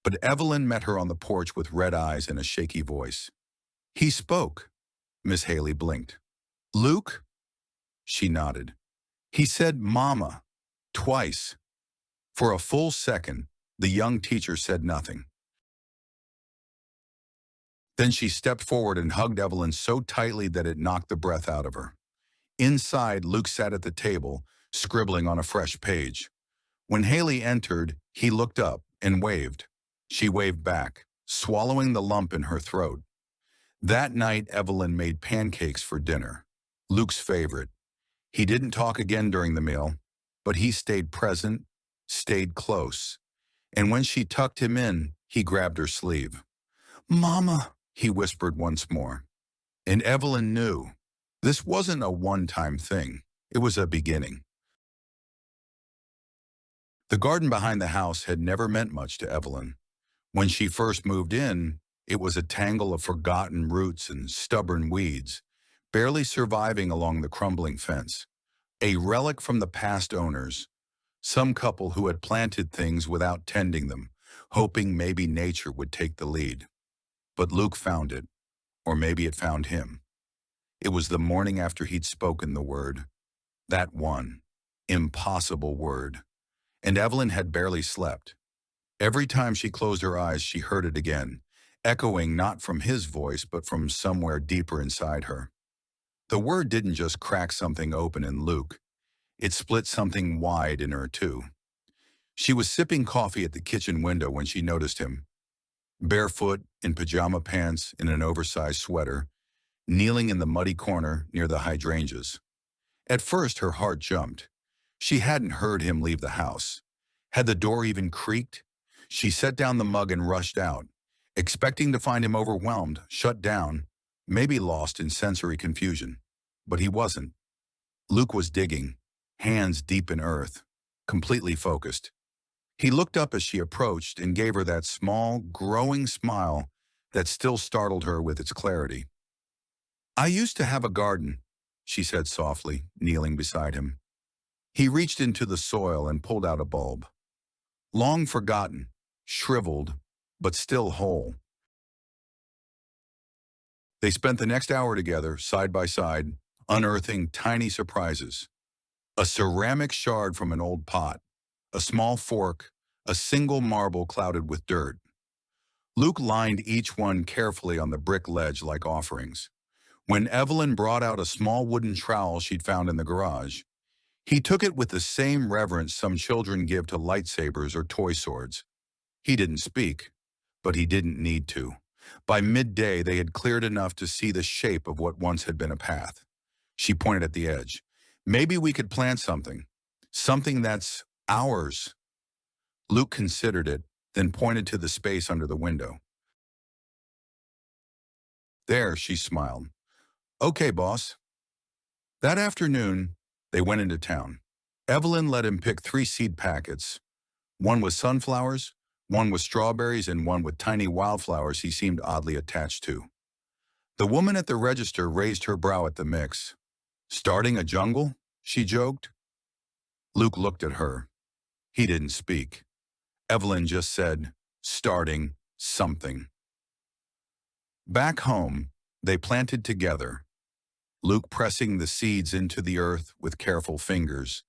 but Evelyn met her on the porch with red eyes and a shaky voice. "He spoke." Miss Haley blinked. "Luke?" She nodded. "He said mama, twice." For a full second, the young teacher said nothing. Then she stepped forward and hugged Evelyn so tightly that it knocked the breath out of her. Inside, Luke sat at the table, scribbling on a fresh page. When Haley entered, he looked up and waved. She waved back, swallowing the lump in her throat. That night, Evelyn made pancakes for dinner, Luke's favorite. He didn't talk again during the meal, but he stayed present, stayed close. And when she tucked him in, he grabbed her sleeve. "Mama," he whispered once more. And Evelyn knew. This wasn't a one-time thing. It was a beginning. The garden behind the house had never meant much to Evelyn. When she first moved in, it was a tangle of forgotten roots and stubborn weeds, barely surviving along the crumbling fence. A relic from the past owners, some couple who had planted things without tending them, hoping maybe nature would take the lead. But Luke found it, or maybe it found him. It was the morning after he'd spoken the word. That one, impossible word. And Evelyn had barely slept. Every time she closed her eyes, she heard it again, echoing not from his voice, but from somewhere deeper inside her. The word didn't just crack something open in Luke. It split something wide in her, too. She was sipping coffee at the kitchen window when she noticed him. Barefoot, in pajama pants, in an oversized sweater, kneeling in the muddy corner near the hydrangeas. At first, her heart jumped. She hadn't heard him leave the house. Had the door even creaked? She set down the mug and rushed out, expecting to find him overwhelmed, shut down, maybe lost in sensory confusion. But he wasn't. Luke was digging, hands deep in earth, completely focused. He looked up as she approached and gave her that small, growing smile that still startled her with its clarity. "I used to have a garden," she said softly, kneeling beside him. He reached into the soil and pulled out a bulb. Long forgotten, shriveled, but still whole. They spent the next hour together, side by side, unearthing tiny surprises. A ceramic shard from an old pot, a small fork, a single marble clouded with dirt. Luke lined each one carefully on the brick ledge like offerings. When Evelyn brought out a small wooden trowel she'd found in the garage, he took it with the same reverence some children give to lightsabers or toy swords. He didn't speak, but he didn't need to. By midday, they had cleared enough to see the shape of what once had been a path. She pointed at the edge. "Maybe we could plant something. Something that's ours." Luke considered it, then pointed to the space under the window. "There," she smiled. "Okay, boss." That afternoon, they went into town. Evelyn let him pick 3 seed packets. One with sunflowers, one with strawberries, and one with tiny wildflowers he seemed oddly attached to. The woman at the register raised her brow at the mix. "Starting a jungle?" she joked. Luke looked at her. He didn't speak. Evelyn just said, "Starting something." Back home, they planted together, Luke pressing the seeds into the earth with careful fingers,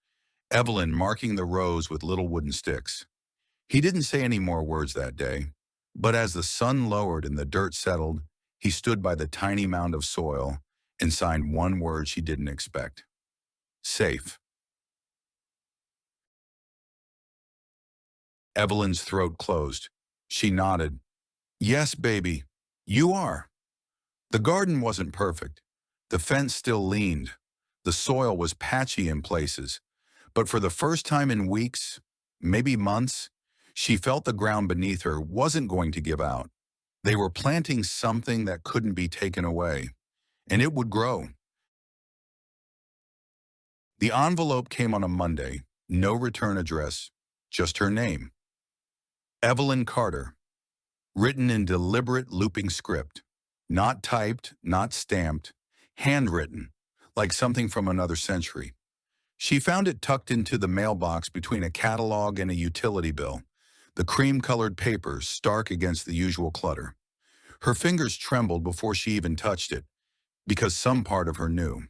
Evelyn marking the rows with little wooden sticks. He didn't say any more words that day, but as the sun lowered and the dirt settled, he stood by the tiny mound of soil and signed one word she didn't expect. Safe. Evelyn's throat closed. She nodded. "Yes, baby, you are." The garden wasn't perfect. The fence still leaned. The soil was patchy in places. But for the first time in weeks, maybe months, she felt the ground beneath her wasn't going to give out. They were planting something that couldn't be taken away, and it would grow. The envelope came on a Monday, no return address, just her name. Evelyn Carter, written in deliberate looping script. Not typed, not stamped, handwritten, like something from another century. She found it tucked into the mailbox between a catalog and a utility bill, the cream-colored paper stark against the usual clutter. Her fingers trembled before she even touched it, because some part of her knew.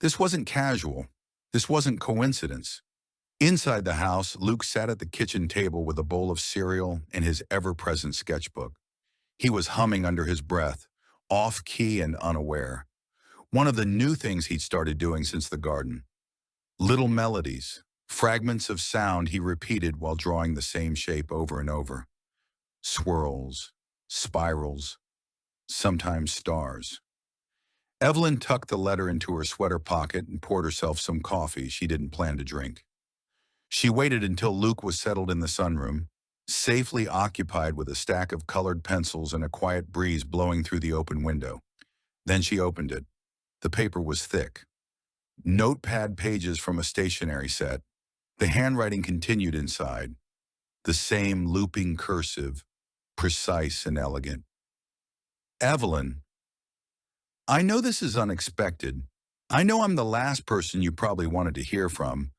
This wasn't casual. This wasn't coincidence. Inside the house, Luke sat at the kitchen table with a bowl of cereal and his ever-present sketchbook. He was humming under his breath, off-key and unaware. One of the new things he'd started doing since the garden. Little melodies, fragments of sound he repeated while drawing the same shape over and over. Swirls, spirals, sometimes stars. Evelyn tucked the letter into her sweater pocket and poured herself some coffee she didn't plan to drink. She waited until Luke was settled in the sunroom, safely occupied with a stack of colored pencils and a quiet breeze blowing through the open window. Then she opened it. The paper was thick. Notepad pages from a stationery set. The handwriting continued inside. The same looping cursive, precise and elegant. Evelyn, I know this is unexpected. I know I'm the last person you probably wanted to hear from,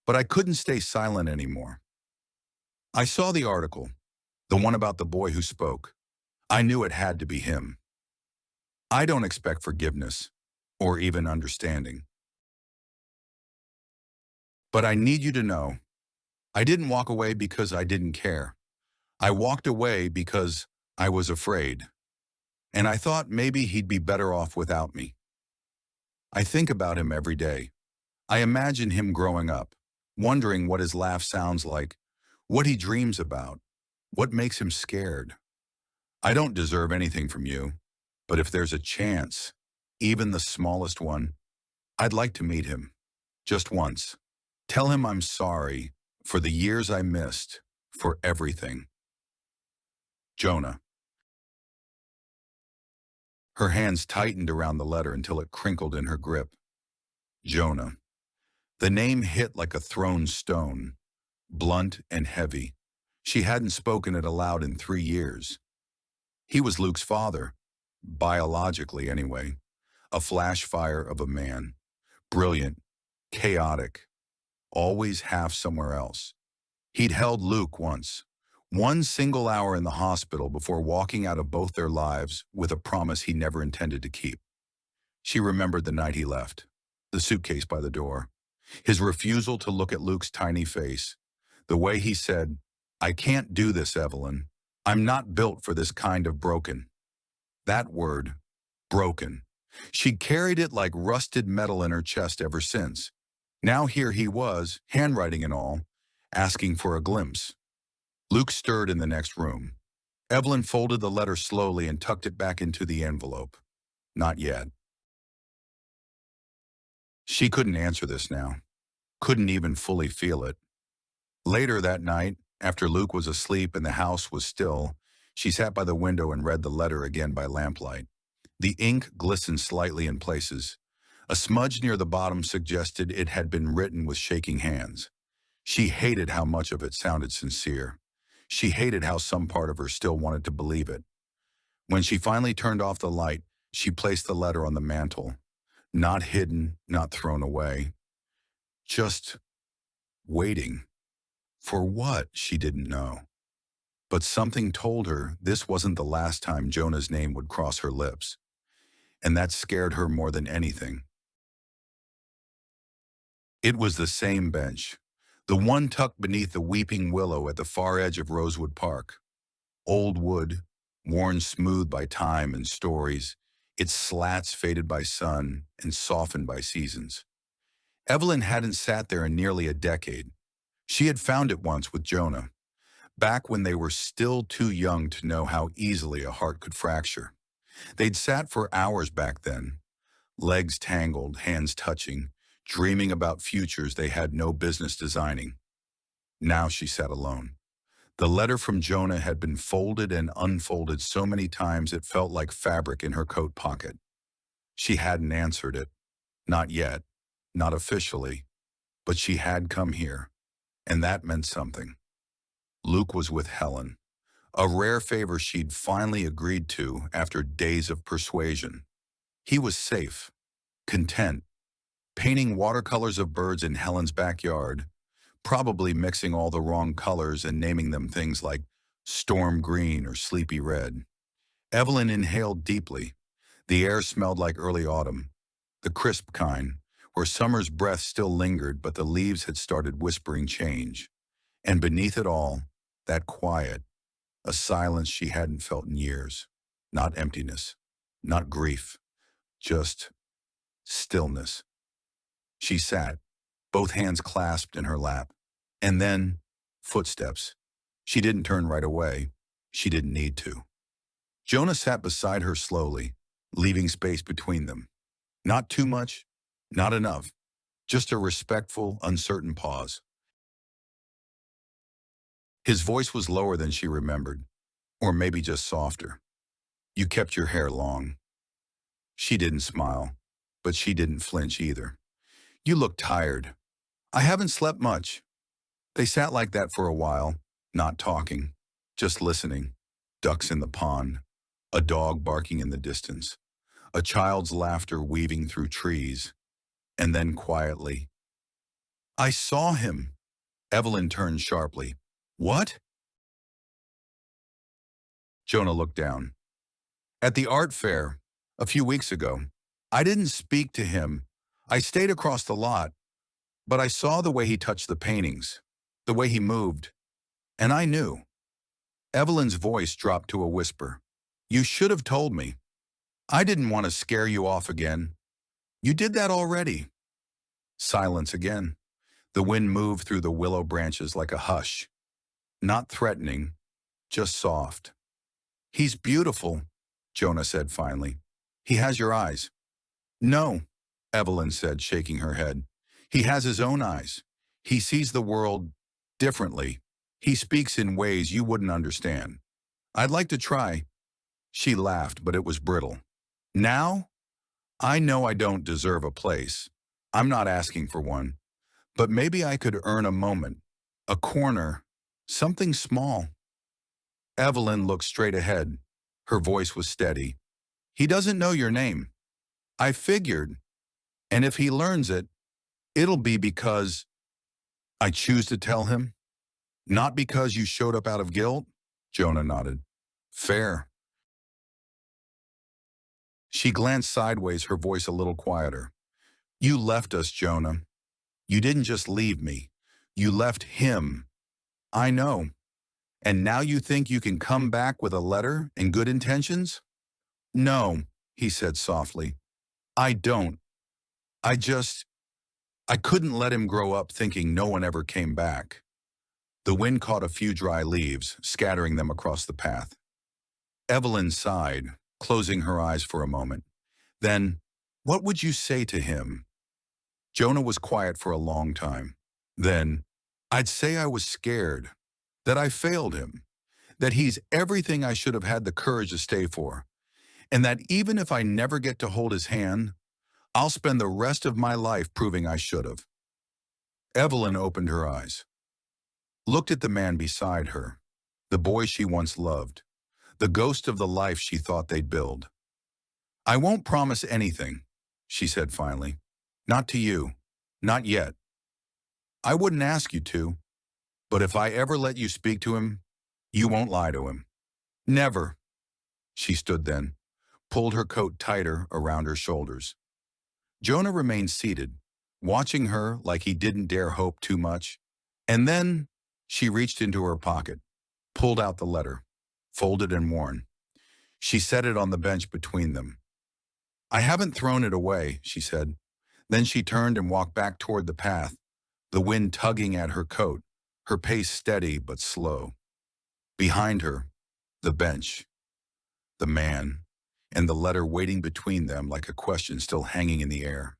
but I couldn't stay silent anymore. I saw the article, the one about the boy who spoke. I knew it had to be him. I don't expect forgiveness, or even understanding. But I need you to know, I didn't walk away because I didn't care. I walked away because I was afraid. And I thought maybe he'd be better off without me. I think about him every day. I imagine him growing up, wondering what his laugh sounds like, what he dreams about, what makes him scared. I don't deserve anything from you, but if there's a chance, even the smallest one, I'd like to meet him, just once. Tell him I'm sorry for the years I missed, for everything. Jonah. Her hands tightened around the letter until it crinkled in her grip. Jonah. The name hit like a thrown stone, blunt and heavy. She hadn't spoken it aloud in 3 years. He was Luke's father, biologically anyway, a flash fire of a man, brilliant, chaotic, always half somewhere else. He'd held Luke once, one single hour in the hospital before walking out of both their lives with a promise he never intended to keep. She remembered the night he left, the suitcase by the door, his refusal to look at Luke's tiny face, the way he said, I can't do this, Evelyn. I'm not built for this kind of broken. That word, broken. She'd carried it like rusted metal in her chest ever since. Now here he was, handwriting and all, asking for a glimpse. Luke stirred in the next room. Evelyn folded the letter slowly and tucked it back into the envelope. Not yet. She couldn't answer this now. Couldn't even fully feel it. Later that night, after Luke was asleep and the house was still, she sat by the window and read the letter again by lamplight. The ink glistened slightly in places. A smudge near the bottom suggested it had been written with shaking hands. She hated how much of it sounded sincere. She hated how some part of her still wanted to believe it. When she finally turned off the light, she placed the letter on the mantel. Not hidden, not thrown away. Just waiting. For what, she didn't know. But something told her this wasn't the last time Jonah's name would cross her lips. And that scared her more than anything. It was the same bench. The one tucked beneath the weeping willow at the far edge of Rosewood Park. Old wood, worn smooth by time and stories, its slats faded by sun and softened by seasons. Evelyn hadn't sat there in nearly a decade. She had found it once with Jonah, back when they were still too young to know how easily a heart could fracture. They'd sat for hours back then, legs tangled, hands touching, dreaming about futures they had no business designing. Now she sat alone. The letter from Jonah had been folded and unfolded so many times it felt like fabric in her coat pocket. She hadn't answered it. Not yet. Not officially. But she had come here, and that meant something. Luke was with Helen, a rare favor she'd finally agreed to after days of persuasion. He was safe, content, painting watercolors of birds in Helen's backyard, probably mixing all the wrong colors and naming them things like storm green or sleepy red. Evelyn inhaled deeply. The air smelled like early autumn, the crisp kind, where summer's breath still lingered but the leaves had started whispering change. And beneath it all, that quiet, a silence she hadn't felt in years. Not emptiness, not grief, just stillness. She sat, both hands clasped in her lap. And then, footsteps. She didn't turn right away. She didn't need to. Jonah sat beside her slowly, leaving space between them. Not too much, not enough. Just a respectful, uncertain pause. His voice was lower than she remembered, or maybe just softer. You kept your hair long. She didn't smile, but she didn't flinch either. You look tired. I haven't slept much. They sat like that for a while, not talking, just listening. Ducks in the pond, a dog barking in the distance, a child's laughter weaving through trees, and then quietly, "I saw him." Evelyn turned sharply. "What?" Jonah looked down. "At the art fair, a few weeks ago. I didn't speak to him. I stayed across the lot, but I saw the way he touched the paintings, the way he moved, and I knew." Evelyn's voice dropped to a whisper. "You should have told me. I didn't want to scare you off again. You did that already." Silence again. The wind moved through the willow branches like a hush. Not threatening, just soft. "He's beautiful," Jonah said finally. "He has your eyes." "No," Evelyn said, shaking her head. "He has his own eyes. He sees the world differently. He speaks in ways you wouldn't understand. I'd like to try." She laughed, but it was brittle. "Now? I know I don't deserve a place. I'm not asking for one. But maybe I could earn a moment, a corner, something small." Evelyn looked straight ahead. Her voice was steady. "He doesn't know your name. I figured. And if he learns it, it'll be because I choose to tell him. Not because you showed up out of guilt." Jonah nodded. "Fair." She glanced sideways, her voice a little quieter. "You left us, Jonah. You didn't just leave me. You left him. I know. And now you think you can come back with a letter and good intentions?" "No," he said softly. "I don't. I couldn't let him grow up thinking no one ever came back." The wind caught a few dry leaves, scattering them across the path. Evelyn sighed, closing her eyes for a moment. Then, "What would you say to him?" Jonah was quiet for a long time. Then, "I'd say I was scared, that I failed him, that he's everything I should have had the courage to stay for, and that even if I never get to hold his hand, I'll spend the rest of my life proving I should have." Evelyn opened her eyes, looked at the man beside her, the boy she once loved, the ghost of the life she thought they'd build. "I won't promise anything," she said finally. "Not to you. Not yet. I wouldn't ask you to. But if I ever let you speak to him, you won't lie to him. Never." She stood then, pulled her coat tighter around her shoulders. Jonah remained seated, watching her like he didn't dare hope too much. And then she reached into her pocket, pulled out the letter, folded and worn. She set it on the bench between them. "I haven't thrown it away," she said. Then she turned and walked back toward the path, the wind tugging at her coat, her pace steady but slow. Behind her, the bench, the man, and the letter waiting between them like a question still hanging in the air.